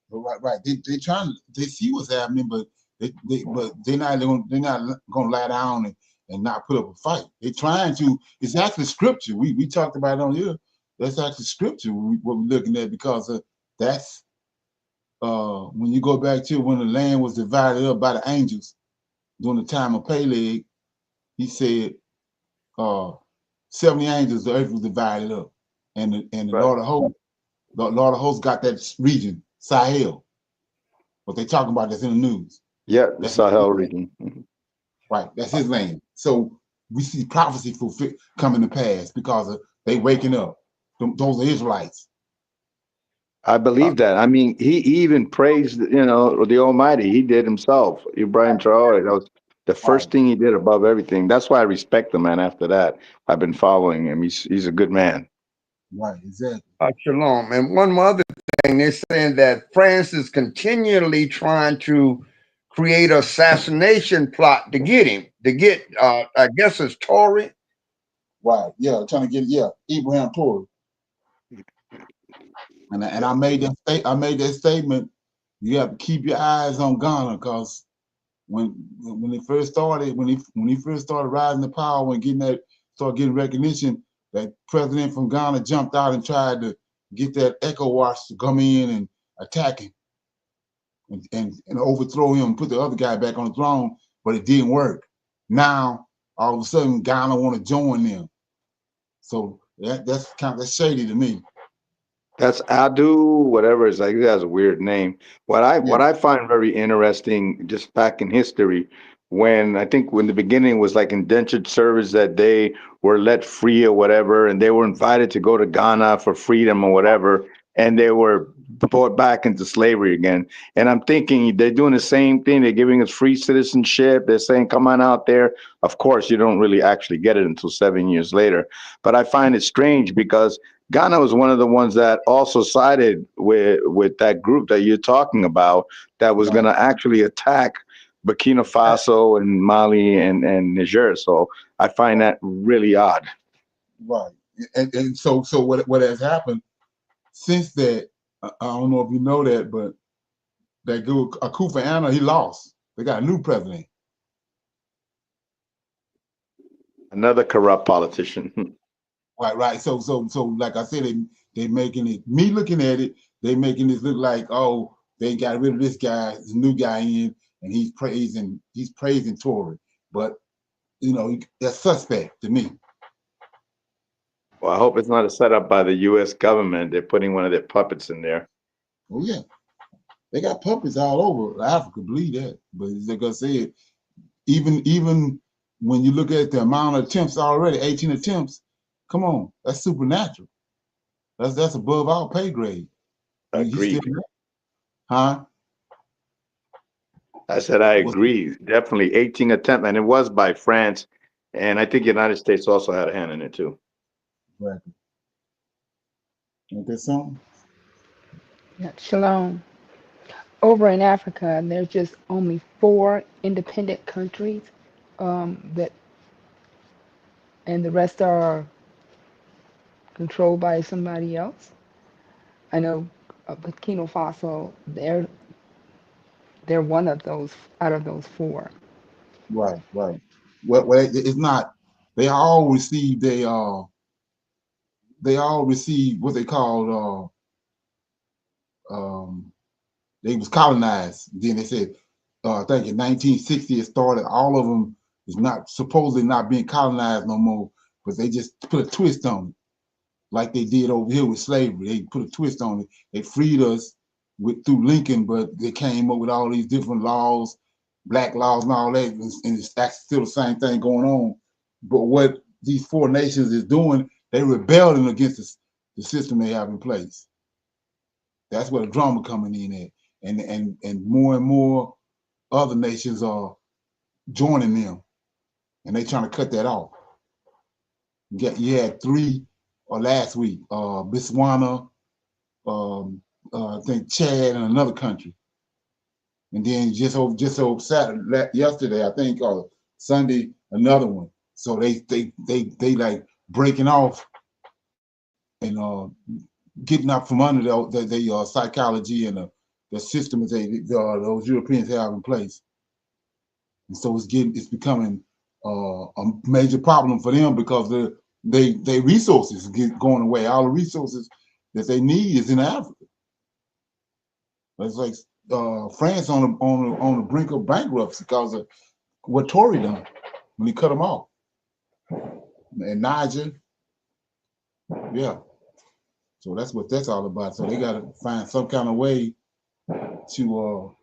Right. They see what's happening, but they're not gonna lie down and not put up a fight. They're trying to. It's actually scripture. We talked about it on here. That's actually scripture what we're looking at, because that's when you go back to when the land was divided up by the angels during the time of Peleg. He said 70 angels, the earth was divided up, and the Lord of hosts got that region, Sahel. What they talking about that's in the news. Yeah, the Sahel region. Right, that's his land. So we see prophecy coming to pass because they waking up. Those are Israelites. I believe that. I mean, he even praised, the Almighty. He did himself. Ibrahim Traore. The first thing he did above everything. That's why I respect the man. After that, I've been following him. He's a good man. Right, exactly. Shalom. And one more other thing, they're saying that France is continually trying to create an assassination plot to get him, to get, I guess it's Tory. Right, yeah, trying to get, Ibrahim Tory. And I made that statement. You have to keep your eyes on Ghana, because when he first started, when he first started rising to power and started getting recognition, that president from Ghana jumped out and tried to get that ECOWAS to come in and attack him and overthrow him and put the other guy back on the throne, but it didn't work. Now all of a sudden Ghana want to join them. So that's shady to me. That's Adu, whatever it's like. It has a weird name. What I find very interesting, just back in history, when the beginning was like indentured servants, that they were let free or whatever, and they were invited to go to Ghana for freedom or whatever, and they were brought back into slavery again. And I'm thinking they're doing the same thing. They're giving us free citizenship. They're saying, come on out there. Of course, you don't really actually get it until 7 years later. But I find it strange because Ghana was one of the ones that also sided with that group that you're talking about, that was going to actually attack Burkina Faso and Mali and Niger. So I find that really odd. Right. And so what has happened since that, I don't know if you know that, but that good Akufo-Addo, he lost. They got a new president. Another corrupt politician. Right. So like I said, they making it, me looking at it, they making this look like, oh, they got rid of this guy, this new guy in, and he's praising Tory. But that's suspect to me. Well, I hope it's not a setup by the U.S. government. They're putting one of their puppets in there. Oh yeah, they got puppets all over Africa. Believe that. But like I said, even when you look at the amount of attempts already, 18 attempts. Come on, that's supernatural. That's above our pay grade. Agreed. Huh? I said I agree. Definitely 18 attempts, and it was by France, and I think the United States also had a hand in it too. Exactly. Ain't that something? Yeah, shalom. Over in Africa, there's just only 4 independent countries that, and the rest are controlled by somebody else. I know Burkina Faso, they're one of those out of those 4. Right. Well, it's not. They all receive what they call they was colonized. Then they said, I think in 1960 it started. All of them is not supposedly not being colonized no more, but they just put a twist on it, like they did over here with slavery. They put a twist on it. They freed us through Lincoln, but they came up with all these different laws, black laws and all that, and it's still the same thing going on. But what these 4 nations is doing, they rebelling against the system they have in place. That's where the drama coming in at. And more other nations are joining them, and they trying to cut that off. You had 3 last week, Botswana, I think Chad, and another country, and then just over Saturday, yesterday, I think, or Sunday, another one. So they like breaking off and getting out from under the psychology and the system that those Europeans have in place. And so it's becoming a major problem for them, because they resources get going away. All the resources that they need is in Africa. It's like France on the brink of bankruptcy because of what Tory done when he cut them off. And Niger, yeah. So that's what that's all about. So they got to find some kind of way to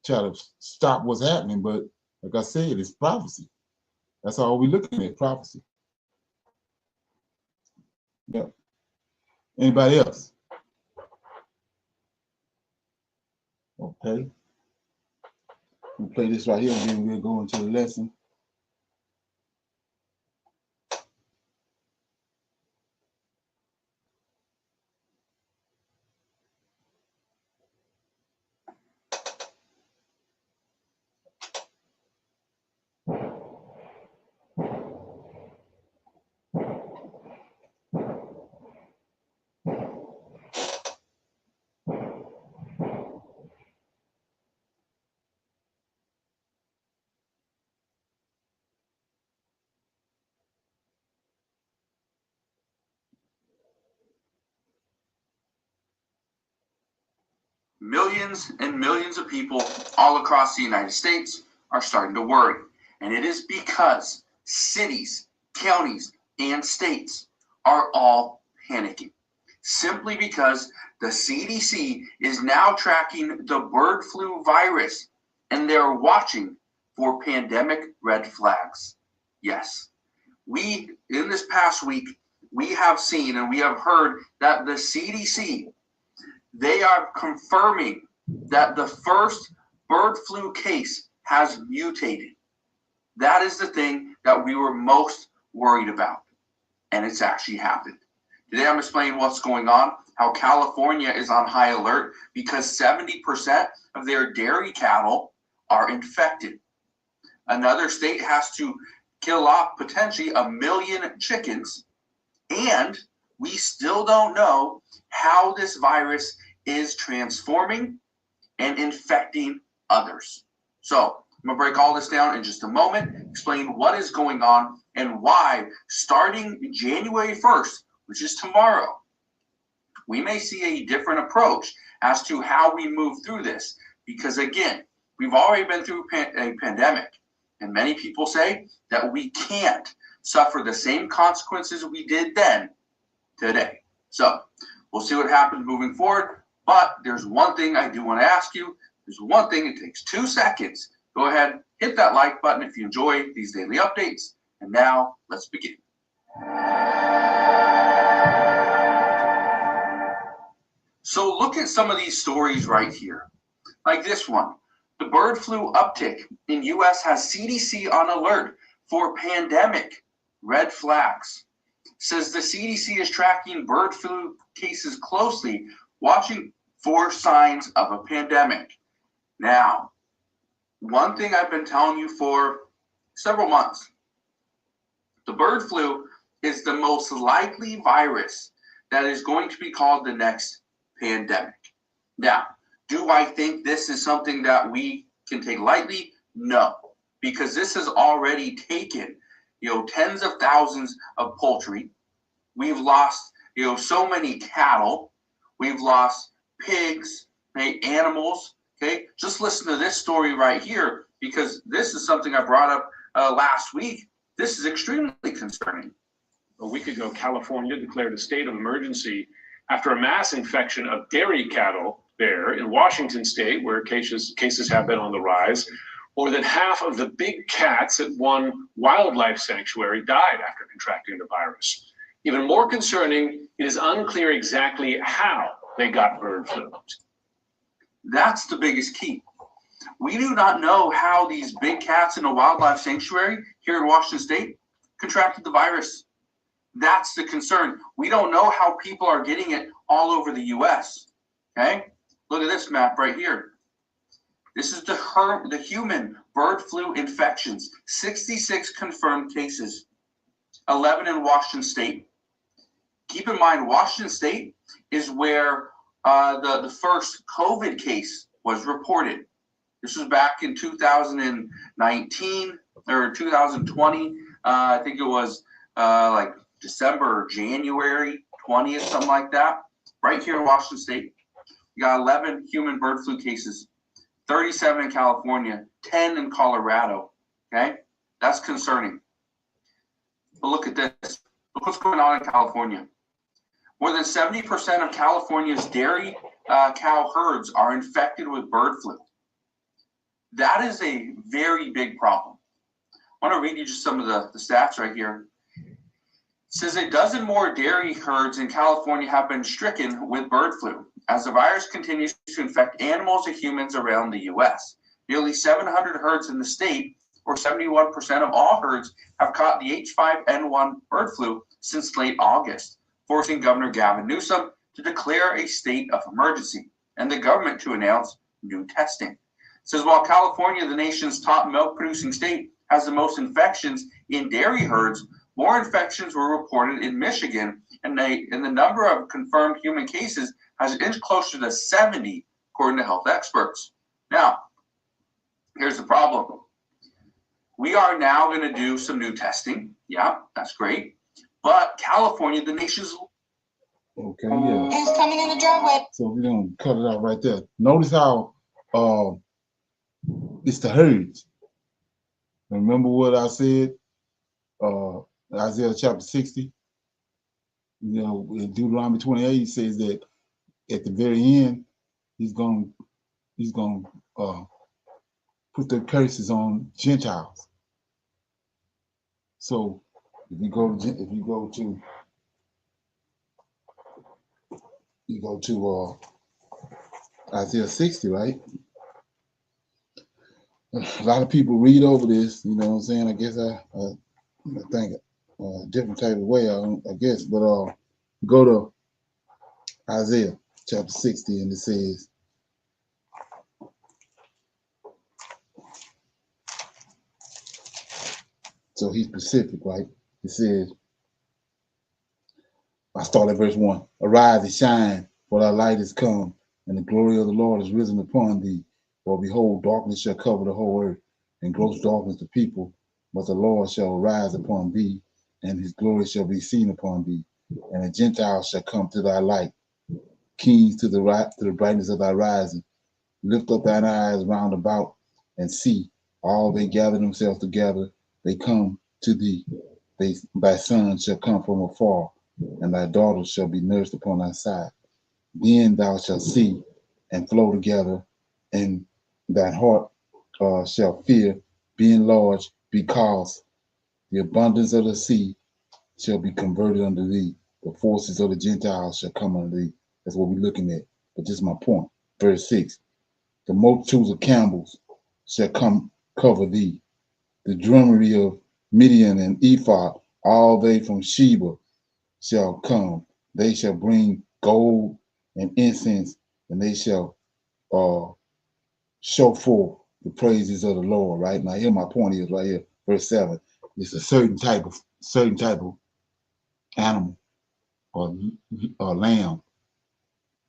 try to stop what's happening. But like I said, it's prophecy. That's all we're looking at, prophecy. Yeah. Anybody else? Okay. We'll play this right here, and then we'll go into the lesson. Millions and millions of people all across the United States are starting to worry. And it is because cities, counties, and states are all panicking. Simply because the CDC is now tracking the bird flu virus and they're watching for pandemic red flags. Yes, in this past week, we have seen and we have heard that the CDC, they are confirming that the first bird flu case has mutated. That is the thing that we were most worried about, and it's actually happened. Today I'm explaining what's going on, how California is on high alert because 70% of their dairy cattle are infected. Another state has to kill off potentially 1 million chickens, and we still don't know how this virus is transforming and infecting others. So I'm gonna break all this down in just a moment, explain what is going on and why starting January 1st, which is tomorrow, we may see a different approach as to how we move through this. Because again, we've already been through a pandemic, and many people say that we can't suffer the same consequences we did then today. So we'll see what happens moving forward. But there's one thing I do want to ask you. There's one thing, it takes 2 seconds. Go ahead, hit that like button if you enjoy these daily updates. And now let's begin. So look at some of these stories right here. Like this one. The bird flu uptick in U.S. has CDC on alert for pandemic red flags. Says the CDC is tracking bird flu cases closely, watching for signs of a pandemic. Now, one thing I've been telling you for several months, the bird flu is the most likely virus that is going to be called the next pandemic. Now, do I think this is something that we can take lightly? No, because this has already taken, tens of thousands of poultry. We've lost, so many cattle. We've lost pigs, animals. Okay, just listen to this story right here, because this is something I brought up last week. This is extremely concerning. A week ago, California declared a state of emergency after a mass infection of dairy cattle there. In Washington state, where cases have been on the rise, more than half of the big cats at one wildlife sanctuary died after contracting the virus. Even more concerning, it is unclear exactly how they got bird flu. That's the biggest key. We do not know how these big cats in a wildlife sanctuary here in Washington state contracted the virus. That's the concern. We don't know how people are getting it all over the U.S. Okay? Look at this map right here. This is the human bird flu infections. 66 confirmed cases, 11 in Washington state. Keep in mind, Washington state is where the first COVID case was reported. This was back in 2019 or 2020. I think it was like December or January 20th, something like that. Right here in Washington state, you got 11 human bird flu cases, 37 in California, 10 in Colorado. Okay, that's concerning. But look at this. Look what's going on in California. More than 70% of California's dairy cow herds are infected with bird flu. That is a very big problem. I want to read you just some of the stats right here. It says a dozen more dairy herds in California have been stricken with bird flu as the virus continues to infect animals and humans around the U.S. Nearly 700 herds in the state, or 71% of all herds, have caught the H5N1 bird flu since late August, forcing Governor Gavin Newsom to declare a state of emergency and the government to announce new testing. It says while California, the nation's top milk-producing state, has the most infections in dairy herds, more infections were reported in Michigan, and the number of confirmed human cases has inched closer to 70, according to health experts. Now, here's the problem. We are now going to do some new testing. Yeah, that's great. But California, the nation's... Okay, yeah. Who's coming in the driveway? So we're going to cut it out right there. Notice how it's the herds. Remember what I said? Isaiah chapter 60. You know, in Deuteronomy 28 says that at the very end, he's going to put the curses on Gentiles. So if you go to Isaiah 60, right? A lot of people read over this, you know what I'm saying? I guess I think a different type of way, I guess. But go to Isaiah chapter 60, and it says, so he's specific, right? It says, I start at verse 1. Arise and shine, for thy light is come, and the glory of the Lord is risen upon thee. For behold, darkness shall cover the whole earth, and gross darkness the people. But the Lord shall arise upon thee, and his glory shall be seen upon thee. And the Gentiles shall come to thy light, kings to the brightness of thy rising. Lift up thine eyes round about, and see, all they gather themselves together, they come to thee. Thy sons shall come from afar, and thy daughters shall be nursed upon thy side. Then thou shalt see and flow together, and thine heart shall fear, be enlarged, because the abundance of the sea shall be converted unto thee. The forces of the Gentiles shall come unto thee. That's what we're looking at. But this is my point. Verse 6. The multitudes of camels shall come cover thee. The drummery of Midian and Ephah, all they from Sheba shall come. They shall bring gold and incense, and they shall show forth the praises of the Lord. Right now, here my point is right here, verse 7. It's a certain type of animal or lamb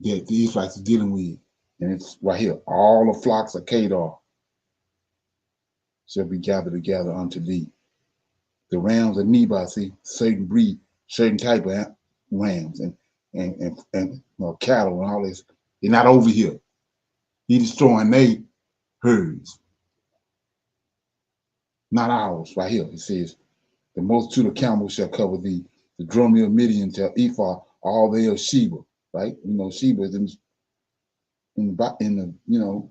that the Israelites are dealing with, and it's right here. All the flocks of Kedar shall be gathered together unto thee. The rams of Nebat, see, certain breed, certain type of rams and cattle and all this. They're not over here. He's destroying their herds, not ours. Right here, it says, the multitude of camels shall cover thee. The drummer of Midian shall Ephah, all they of Sheba. Right? You know, Sheba is in the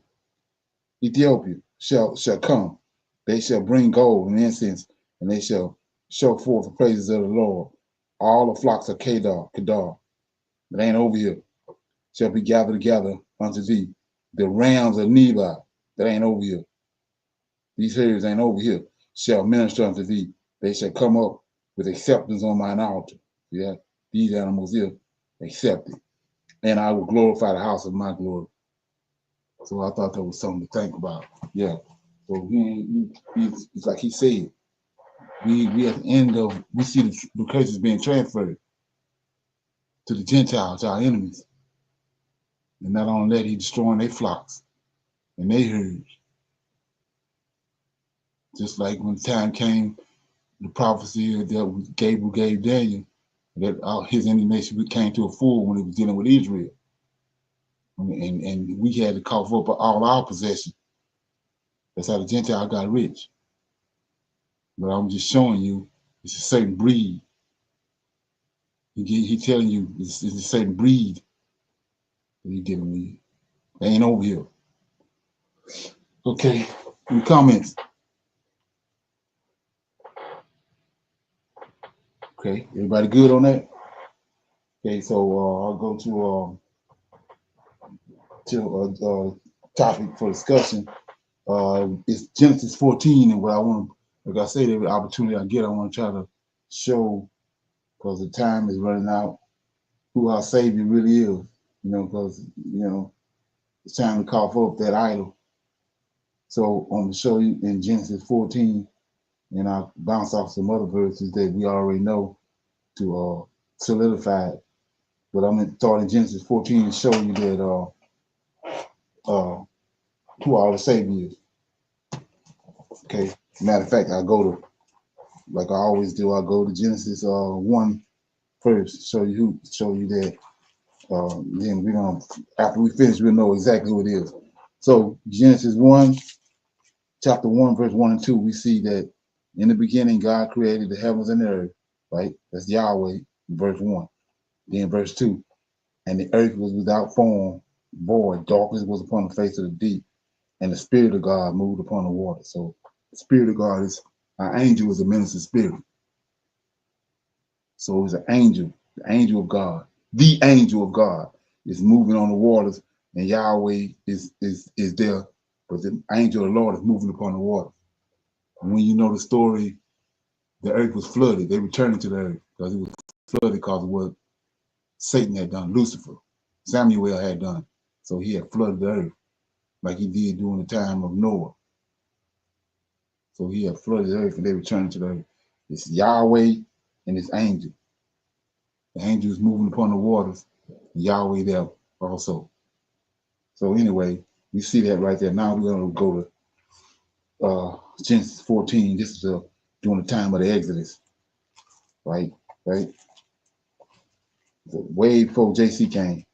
Ethiopia shall come. They shall bring gold and incense, and they shall show forth the praises of the Lord. All the flocks of Kedar, that ain't over here, shall be gathered together unto thee. The rams of Nebat, that ain't over here. These herds ain't over here, shall minister unto thee. They shall come up with acceptance on mine altar. Yeah, these animals here accepted. And I will glorify the house of my glory. So I thought that was something to think about. Yeah. So it's like he said, we at the end of, we see the curses being transferred to the Gentiles, our enemies. And not only that, he destroying their flocks and their herds. Just like when the time came, the prophecy that Gabriel gave Daniel, that his indignation came to a full when he was dealing with Israel. And we had to cough up all our possessions. That's how the Gentile got rich. But I'm just showing you, it's a certain breed. He telling you it's a certain breed that he dealing with. They ain't over here. Okay, any comments? Okay, everybody good on that? Okay, so I'll go to topic for discussion. It's Genesis 14, and what I want to, like I said, every opportunity I get, I want to try to show, because the time is running out, who our Savior really is. Because it's time to cough up that idol. So I'm going to show you in Genesis 14, and I'll bounce off some other verses that we already know to solidify it. But I'm going to start in Genesis 14 and show you that who our Savior is. Okay. Matter of fact, I go to, like I always do, I go to Genesis 1 first, show you that. Then we're gonna, after we finish, we'll know exactly what it is. So Genesis 1, chapter 1, verse 1 and 2, we see that in the beginning God created the heavens and the earth, right? That's Yahweh, verse 1. Then verse 2, and the earth was without form, void, darkness was upon the face of the deep, and the Spirit of God moved upon the water. So the Spirit of God is, our angel is a minister spirit. So it's an angel, the angel of God. The angel of God is moving on the waters, and Yahweh is there, but the angel of the Lord is moving upon the water. And when you know the story, the earth was flooded. They returned to the earth because it was flooded because of what Satan had done, Lucifer, Samuel had done. So he had flooded the earth like he did during the time of Noah. So he had flooded the earth and they returned to the earth. It's Yahweh and his angel. The angel is moving upon the waters. Yahweh there also. So anyway, we see that right there. Now we're going to go to Genesis 14. This is during the time of the Exodus, right? Way before JC came.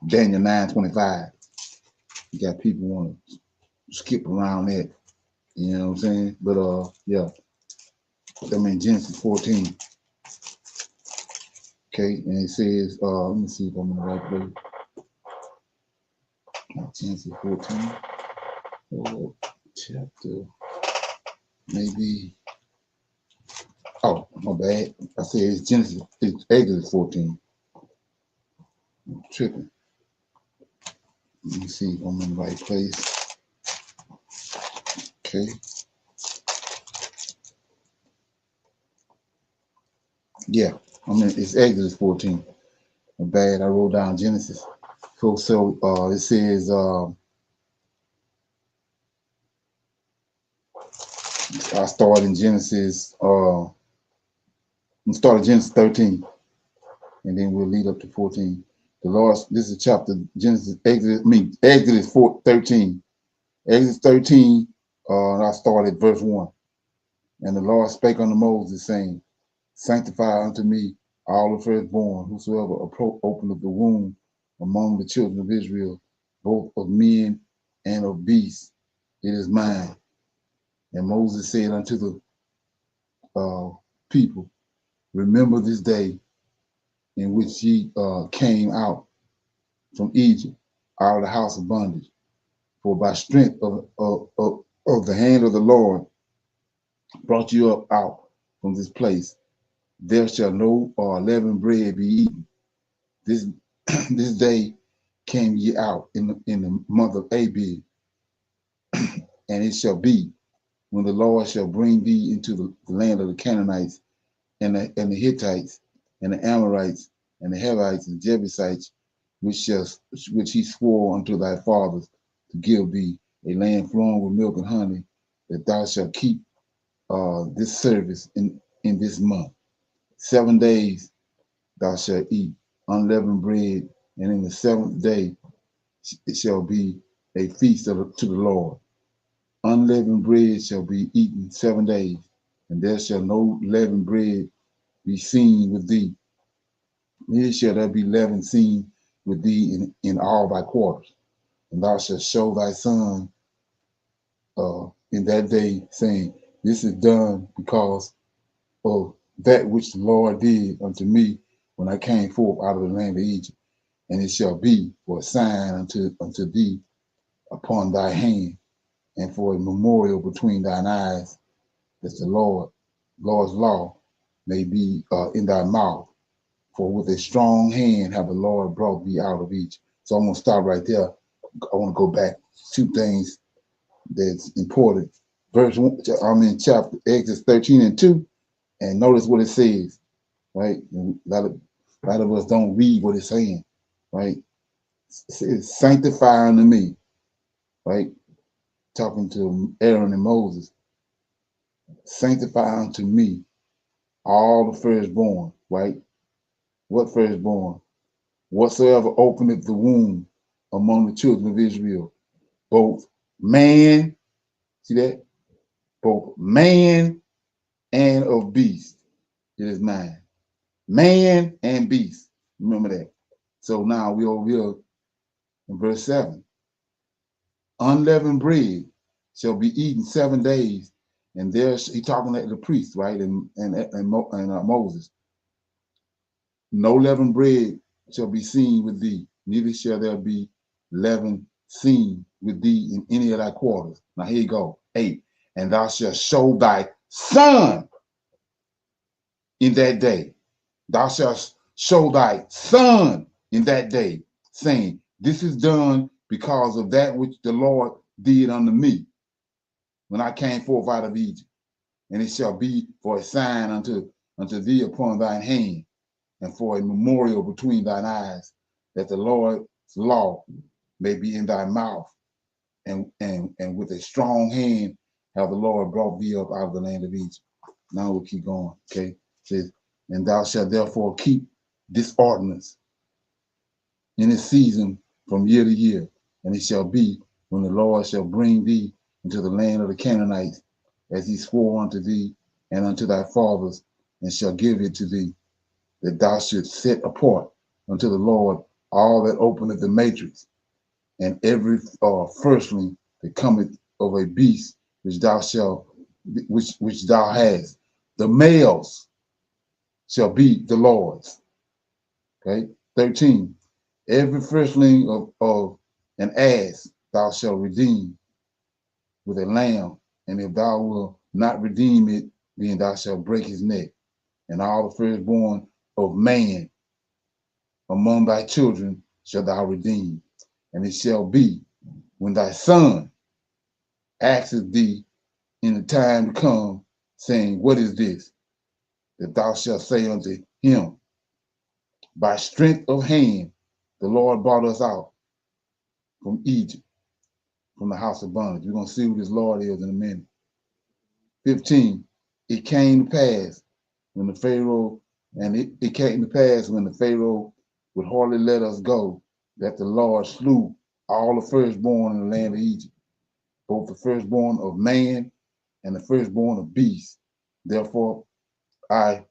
Daniel 9:25. You got people want to skip around that. You know what I'm saying? But yeah. I mean Genesis 14. Okay, and it says, let me see if I'm in the right place. Genesis 14. Chapter. Maybe. Oh, my bad. I said it's Genesis. It's Exodus 14. I'm tripping. Let me see if I'm in the right place. Okay. Yeah, it's Exodus 14. My bad. I wrote down Genesis. So it says I start in Genesis. Start at Genesis 13, and then we'll lead up to 14. The Lord, this is chapter Genesis, Exodus 13. Exodus 13, I start at verse 1. And the Lord spake unto Moses, saying, Sanctify unto me all the firstborn, whosoever openeth the womb among the children of Israel, both of men and of beasts, it is mine. And Moses said unto the people, Remember this day in which ye came out from Egypt, out of the house of bondage. For by strength of the hand of the Lord brought you up out from this place. There shall no leavened bread be eaten. This this day came ye out in the month of Abib, and it shall be when the Lord shall bring thee into the land of the Canaanites and the Hittites and the Amorites and the Hivites and Jebusites, which he swore unto thy fathers to give thee, a land flowing with milk and honey, that thou shalt keep this service in this month. 7 days thou shalt eat unleavened bread, and in the seventh day it shall be a feast to the Lord. Unleavened bread shall be eaten 7 days, and there shall no leavened bread be seen with thee. Neither shall there be leaven seen with thee in all thy quarters. And thou shalt show thy son in that day, saying, This is done because of that which the Lord did unto me when I came forth out of the land of Egypt. And it shall be for a sign unto thee upon thy hand, and for a memorial between thine eyes, that the Lord's law may be in thy mouth. For with a strong hand have the Lord brought thee out of Egypt. So I'm going to stop right there. I want to go back 2 things that's important. Verse 1, chapter Exodus 13:2, and notice what it says, right? And a lot of us don't read what it's saying, right? It says, sanctify unto me, right? Talking to Aaron and Moses, sanctify unto me all the firstborn, right? What firstborn? Whatsoever openeth the womb among the children of Israel, both man, see that? Both man and of beast, it is mine. Man and beast, remember that. So now we over here in verse 7. Unleavened bread shall be eaten 7 days, and there's he talking to the priest, right? And Moses. No leavened bread shall be seen with thee, neither shall there be leaven seen with thee in any of thy quarters. Now here you go. 8. And thou shalt show thy son in that day. Thou shalt show thy son in that day, saying, this is done because of that which the Lord did unto me when I came forth out of Egypt. And it shall be for a sign unto thee upon thine hand, and for a memorial between thine eyes, that the Lord's law may be in thy mouth, and with a strong hand have the Lord brought thee up out of the land of Egypt. Now we'll keep going. Okay. It says, and thou shalt therefore keep this ordinance in its season from year to year. And it shall be when the Lord shall bring thee into the land of the Canaanites, as he swore unto thee and unto thy fathers, and shall give it to thee, that thou shouldst set apart unto the Lord all that openeth the matrix, and every firstling that cometh of a beast which thou hast. The males shall be the Lord's. Okay. 13. Every firstling of an ass thou shalt redeem with a lamb, and if thou wilt not redeem it, then thou shalt break his neck. And all the firstborn of man among thy children shalt thou redeem. And it shall be when thy son asketh thee in the time to come, saying, what is this? That thou shalt say unto him, by strength of hand the Lord brought us out from Egypt, from the house of bondage. We're going to see who this Lord is in a minute. 15. It came to pass when the Pharaoh, it came to pass when the Pharaoh would hardly let us go, that the Lord slew all the firstborn in the land of Egypt, both the firstborn of man and the firstborn of beasts. Therefore, I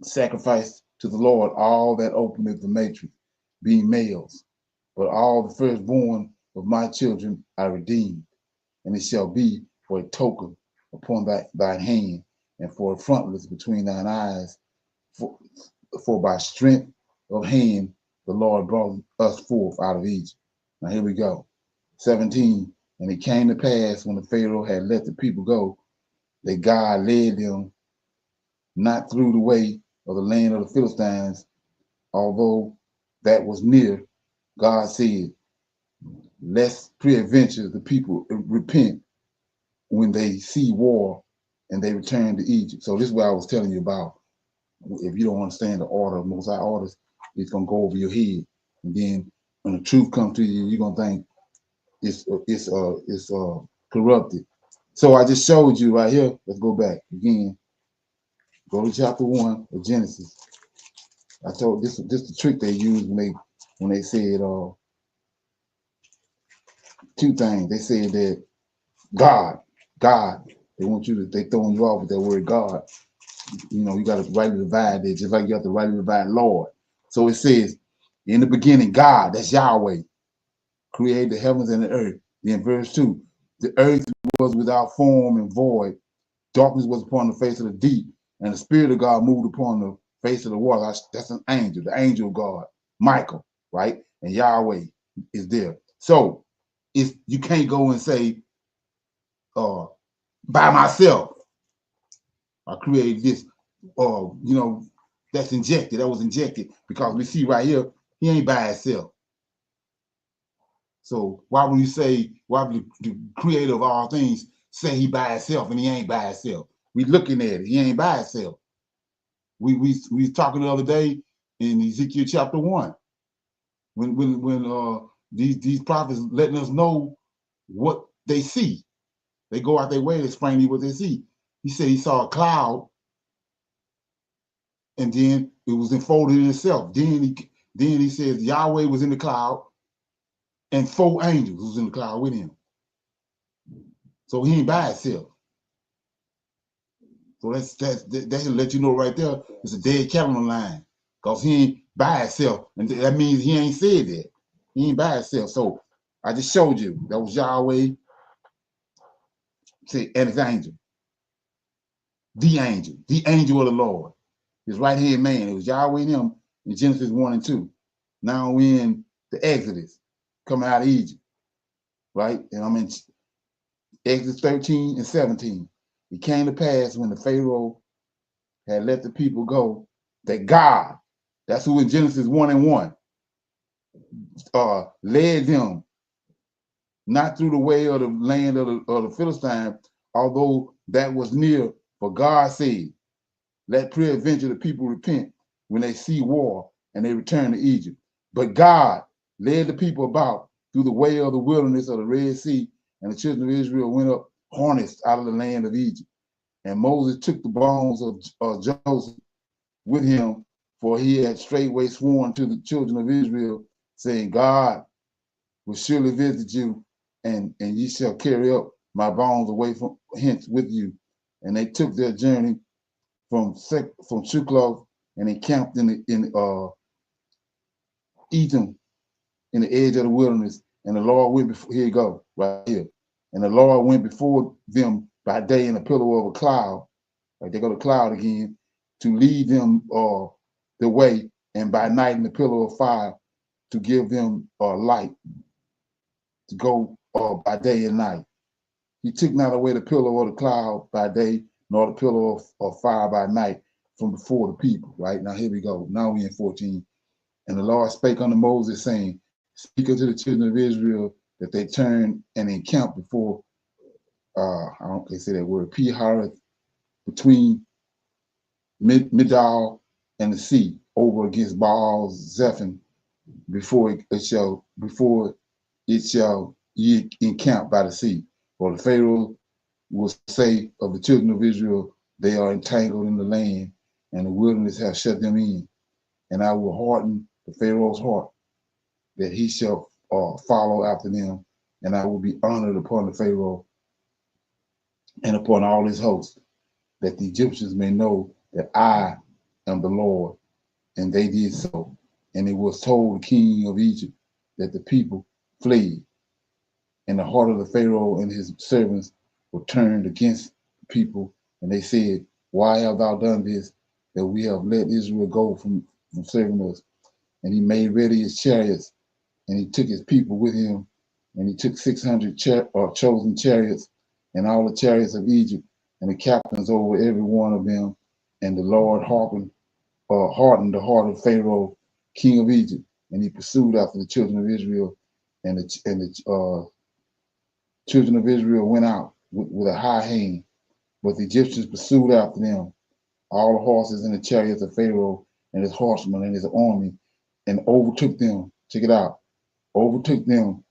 sacrificed to the Lord all that openeth the matrix, being males, but all the firstborn of my children I redeemed. And it shall be for a token upon thine hand, and for a frontlets between thine eyes, for by strength of hand the Lord brought us forth out of Egypt. Now here we go. 17. And it came to pass when the Pharaoh had let the people go, that God led them not through the way of the land of the Philistines, although that was near. God said, lest peradventure the people repent when they see war and they return to Egypt. So this is what I was telling you about. If you don't understand the order of Most High orders, it's gonna go over your head, and then when the truth comes to you, you're gonna think it's corrupted. So I just showed you right here. Let's go back again. Go to chapter 1 of Genesis. I told this the trick they used when they said two things. They said that God, they want you to, they throwing you off with that word God. You know, you got to rightly divide it, just like you have to rightly divide Lord. So it says, in the beginning, God, that's Yahweh, created the heavens and the earth. Then verse 2, the earth was without form and void. Darkness was upon the face of the deep, and the Spirit of God moved upon the face of the water. That's an angel, the angel of God, Michael, right? And Yahweh is there. So if you can't go and say, by myself, I created this, you know, that's injected, that was injected, because we see right here, he ain't by himself. So why would the creator of all things say he by himself and he ain't by himself? We looking at it. He ain't by himself. We was talking the other day in Ezekiel chapter 1 when these prophets letting us know what they see. They go out their way to explain to you what they see. He said he saw a cloud, and then it was enfolded in itself. Then he says Yahweh was in the cloud, and 4 angels was in the cloud with him. So he ain't by himself. So that should let you know right there it's a dead cat on the line, because he ain't by himself, and that means he ain't said that. He ain't by himself. So I just showed you that was Yahweh, and his angel, the angel of the Lord, his right hand man. It was Yahweh and him in Genesis 1 and 2. Now we're in the Exodus, coming out of Egypt, right? And I'm in Exodus 13 and 17. It came to pass when the Pharaoh had let the people go, that God, that's who in Genesis 1 and 1, led them not through the way of the land of the Philistine, although that was near, for God said, let peradventure the people repent when they see war and they return to Egypt. But God led the people about through the way of the wilderness of the Red Sea, and the children of Israel went up harnessed out of the land of Egypt. And Moses took the bones of Joseph with him, for he had straightway sworn to the children of Israel, saying, God will surely visit you, and ye shall carry up my bones away from hence with you. And they took their journey from Succoth and encamped in Etham, in the edge of the wilderness. And the Lord went before, here you go, right here. And the Lord went before them by day in a pillar of a cloud, like they go to cloud again, to lead them the way, and by night in the pillar of fire to give them light to go by day and night. He took not away the pillar or the cloud by day, nor the pillar of fire by night from before the people. Right now, here we go. Now we in 14. And the Lord spake unto Moses, saying, speak unto the children of Israel that they turn and encamp before, I don't say that word, Pi-haroth, between Middal and the sea, over against Baal Zephon, before it shall ye encamp by the sea. For the Pharaoh will say of the children of Israel, they are entangled in the land, and the wilderness hath shut them in. And I will harden the Pharaoh's heart, that he shall follow after them, and I will be honored upon the Pharaoh and upon all his hosts, that the Egyptians may know that I am the Lord. And they did so. And it was told the king of Egypt that the people fled. And the heart of the Pharaoh and his servants were turned against the people. And they said, why have thou done this, that we have let Israel go from serving us? And he made ready his chariots, and he took his people with him. And he took 600 chosen chariots, and all the chariots of Egypt, and the captains over every one of them. And the Lord hardened the heart of Pharaoh, king of Egypt, and he pursued after the children of Israel. And the children of Israel went out with a high hand, but the Egyptians pursued after them, all the horses and the chariots of Pharaoh and his horsemen and his army, and overtook them. Check it out. Overtook them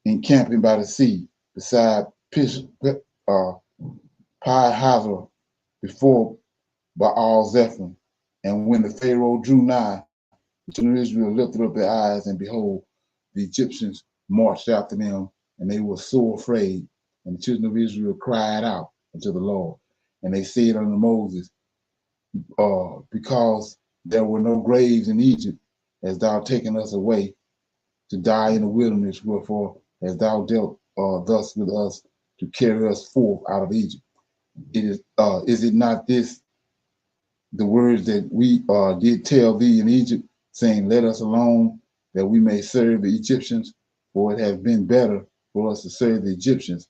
encamping by the sea, beside Pi-hazoth, before Baal Zephon. And when the Pharaoh drew nigh, the children of Israel lifted up their eyes, and behold, the Egyptians marched after them, and they were sore afraid. And the children of Israel cried out unto the Lord. And they said unto Moses, because there were no graves in Egypt, hast thou taken us away to die in the wilderness, wherefore hast thou dealt thus with us to carry us forth out of Egypt? Is it not this the words that we did tell thee in Egypt, saying, let us alone, that we may serve the Egyptians? For it has been better for us to serve the Egyptians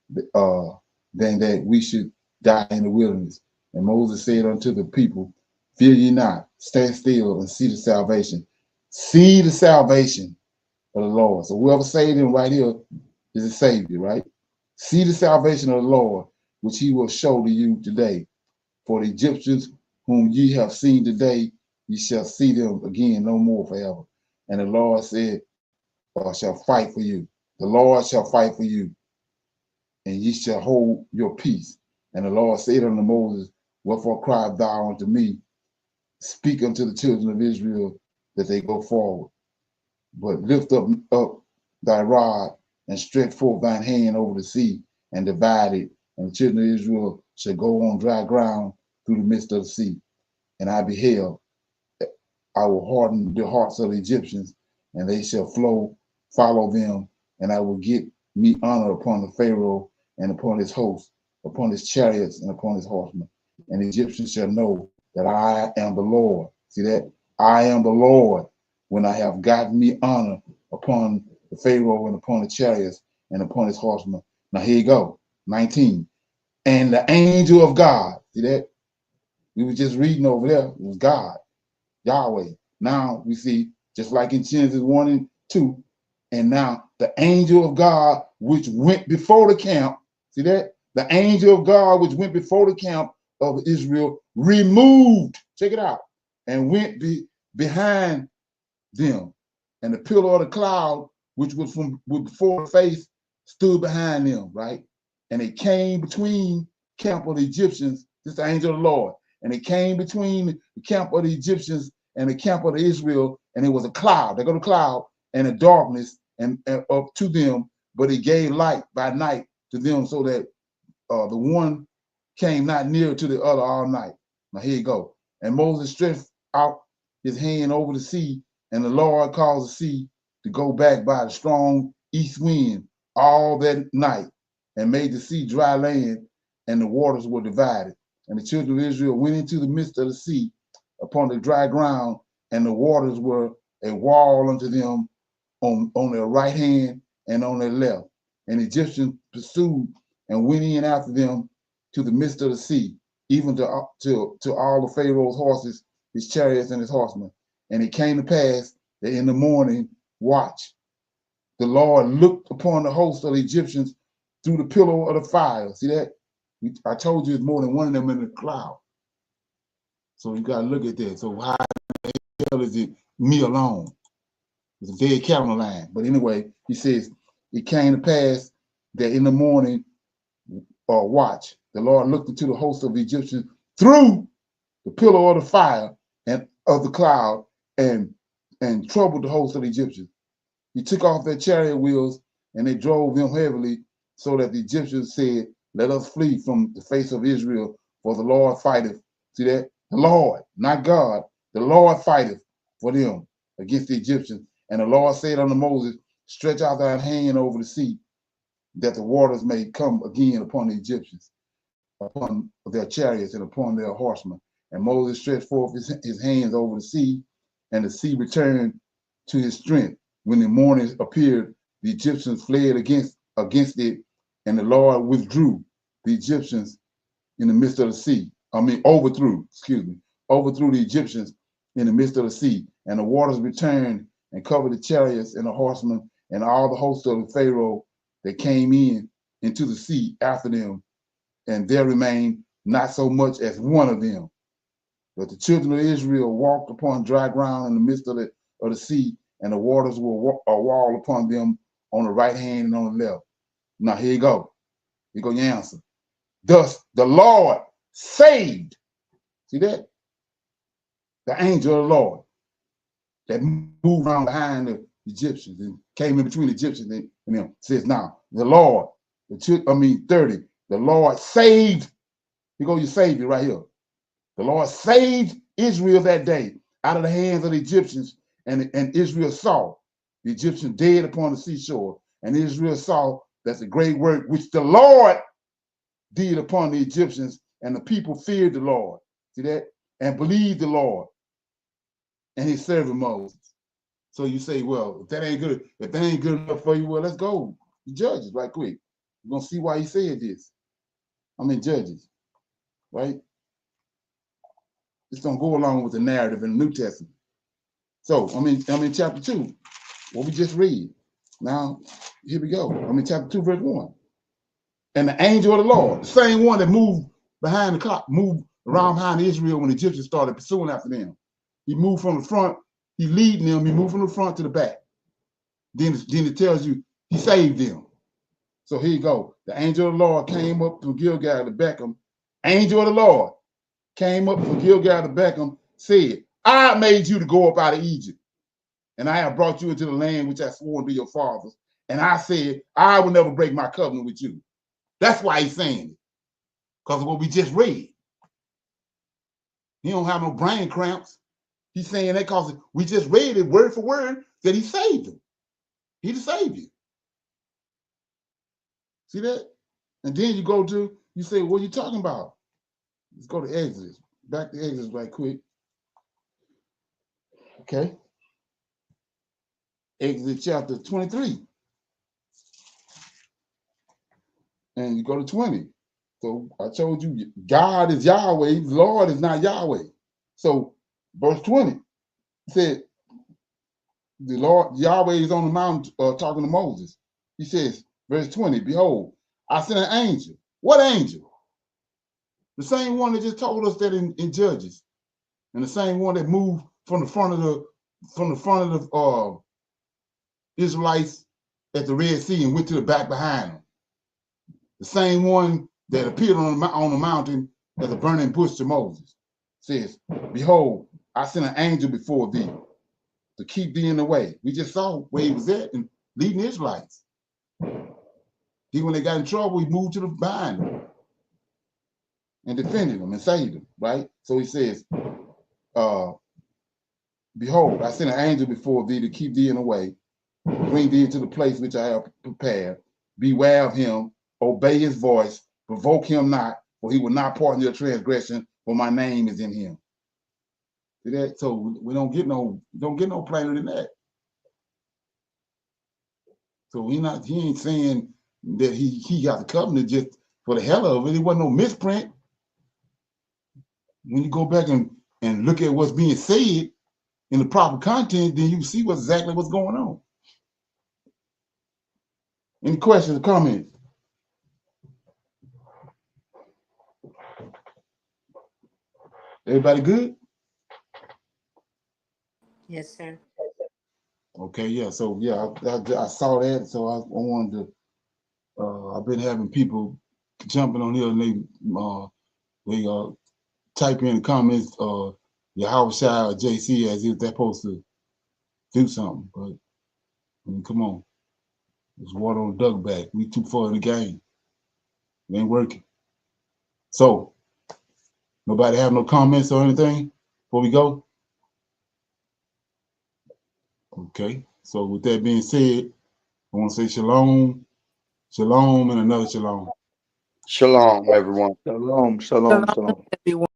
than that we should die in the wilderness. And Moses said unto the people, fear ye not, stand still and see the salvation. See the salvation of the Lord. So whoever saved him right here is a savior, right? See the salvation of the Lord, which he will show to you today. For the Egyptians whom ye have seen today, ye shall see them again no more forever. And the Lord said, shall fight for you. The Lord shall fight for you, and ye shall hold your peace. And the Lord said unto Moses, wherefore criest thou unto me? Speak unto the children of Israel that they go forward. But lift up thy rod and stretch forth thine hand over the sea and divide it, and the children of Israel shall go on dry ground through the midst of the sea. And I beheld, I will harden the hearts of the Egyptians, and they shall follow them, and I will get me honor upon the Pharaoh and upon his host, upon his chariots and upon his horsemen. And the Egyptians shall know that I am the Lord. See that? I am the Lord, when I have gotten me honor upon the Pharaoh and upon the chariots and upon his horsemen. Now here you go, 19. And the angel of God, see that? We were just reading over there, it was God, Yahweh. Now we see, just like in Genesis 1 and 2, and now the angel of God which went before the camp, see that? The angel of God which went before the camp of Israel removed, check it out, and went behind them. And the pillar of the cloud, which was from before the face, stood behind them, right? And it came between the camp of the Egyptians, this is the angel of the Lord, and it came between the camp of the Egyptians and the camp of the Israel, and it was a cloud, there go the cloud, and a darkness and up to them, but it gave light by night to them, so that the one came not near to the other all night. Now here you go. And Moses stretched out his hand over the sea, and the Lord caused the sea to go back by the strong east wind all that night, and made the sea dry land, and the waters were divided. And the children of Israel went into the midst of the sea upon the dry ground, and the waters were a wall unto them on their right hand and on their left. And the Egyptians pursued and went in after them to the midst of the sea, even to all the Pharaoh's horses, his chariots, and his horsemen. And it came to pass that in the morning watch, the Lord looked upon the host of the Egyptians through the pillar of the fire. See that? I told you it's more than one of them in the cloud. So you got to look at that. So how the hell is it me alone? It's a dead counter line. But anyway, he says, it came to pass that in the morning watch, the Lord looked into the host of the Egyptians through the pillar of the fire and of the cloud, and troubled the host of the Egyptians. He took off their chariot wheels, and they drove them heavily, so that the Egyptians said, let us flee from the face of Israel, for the Lord fighteth. See that? The Lord, not God, the Lord fighteth for them against the Egyptians. And the Lord said unto Moses, stretch out thine hand over the sea, that the waters may come again upon the Egyptians, upon their chariots and upon their horsemen. And Moses stretched forth his hands over the sea, and the sea returned to his strength. When the morning appeared, the Egyptians fled against it, and the Lord withdrew the Egyptians in the midst of the sea. Overthrew the Egyptians in the midst of the sea. And the waters returned and covered the chariots and the horsemen and all the hosts of the Pharaoh that came into the sea after them. And there remained not so much as one of them. But the children of Israel walked upon dry ground in the midst of the sea, and the waters were a wall upon them on the right hand and on the left. Now here you go. Here go your answer. Thus the Lord saved. See that? The angel of the Lord that moved around behind the Egyptians and came in between the Egyptians and them. Says now, the Lord, 30, the Lord saved. Here go your Savior right here. The Lord saved Israel that day out of the hands of the Egyptians, and Israel saw the Egyptians dead upon the seashore. And Israel saw that the great work which the Lord did upon the Egyptians, and the people feared the Lord. See that? And believed the Lord and his servant Moses. So you say, well, if that ain't good enough for you, well, let's go to Judges right quick. You're gonna see why he said this. Judges, right? It's gonna go along with the narrative in the New Testament. So I'm in chapter 2. what we just read. Now, here we go. I'm in chapter 2, verse 1. And the angel of the Lord, the same one that moved behind the clock, moved around behind Israel when the Egyptians started pursuing after them. He moved from the front, he leading them, he moved from the front to the back. Then it tells you he saved them. So here you go. The angel of the Lord came up to Gilgal to Beckham. Angel of the Lord came up from Gilgal to Beckham, said, I made you to go up out of Egypt, and I have brought you into the land which I swore to be your fathers. And I said, I will never break my covenant with you. That's why he's saying it, because of what we just read. He don't have no brain cramps. He's saying that because we just read it word for word that he saved him. He's the Savior. See that? And then you say, what are you talking about? Let's go to Exodus. Back to Exodus right quick. Okay. Exodus chapter 23. And you go to 20. So I told you, God is Yahweh, the Lord is not Yahweh. So verse 20 said, the Lord, Yahweh is on the mountain talking to Moses. He says, verse 20, behold, I sent an angel. What angel? The same one that just told us that in Judges. And the same one that moved from the front of the Israelites at the Red Sea and went to the back behind them. The same one that appeared on the mountain as a burning bush to Moses says, behold, I sent an angel before thee to keep thee in the way. We just saw where he was at and leading the Israelites. Then when they got in trouble, he moved to the behind them and defended them and saved them, right? So he says, behold, I sent an angel before thee to keep thee in the way, bring thee into the place which I have prepared. Beware of him, obey his voice, provoke him not, for he will not pardon your transgression, for my name is in him. See that? So we don't get no plainer than that. So he ain't saying that he got the covenant just for the hell of it. It wasn't no misprint. When you go back and look at what's being said in the proper content, then you see exactly what's going on. Any questions or comments? Everybody good? Yes, sir. Okay, yeah. So yeah, I saw that. So I wanted to. I've been having people jumping on here and they type in the comments, Yahushua or JC as if they're supposed to do something. But I mean, come on, it's water on duck back. We too far in the game. It ain't working. So nobody have no comments or anything before we go? Okay. So with that being said, I want to say shalom, shalom, and another shalom. Shalom, everyone. Shalom, shalom, shalom. Everyone.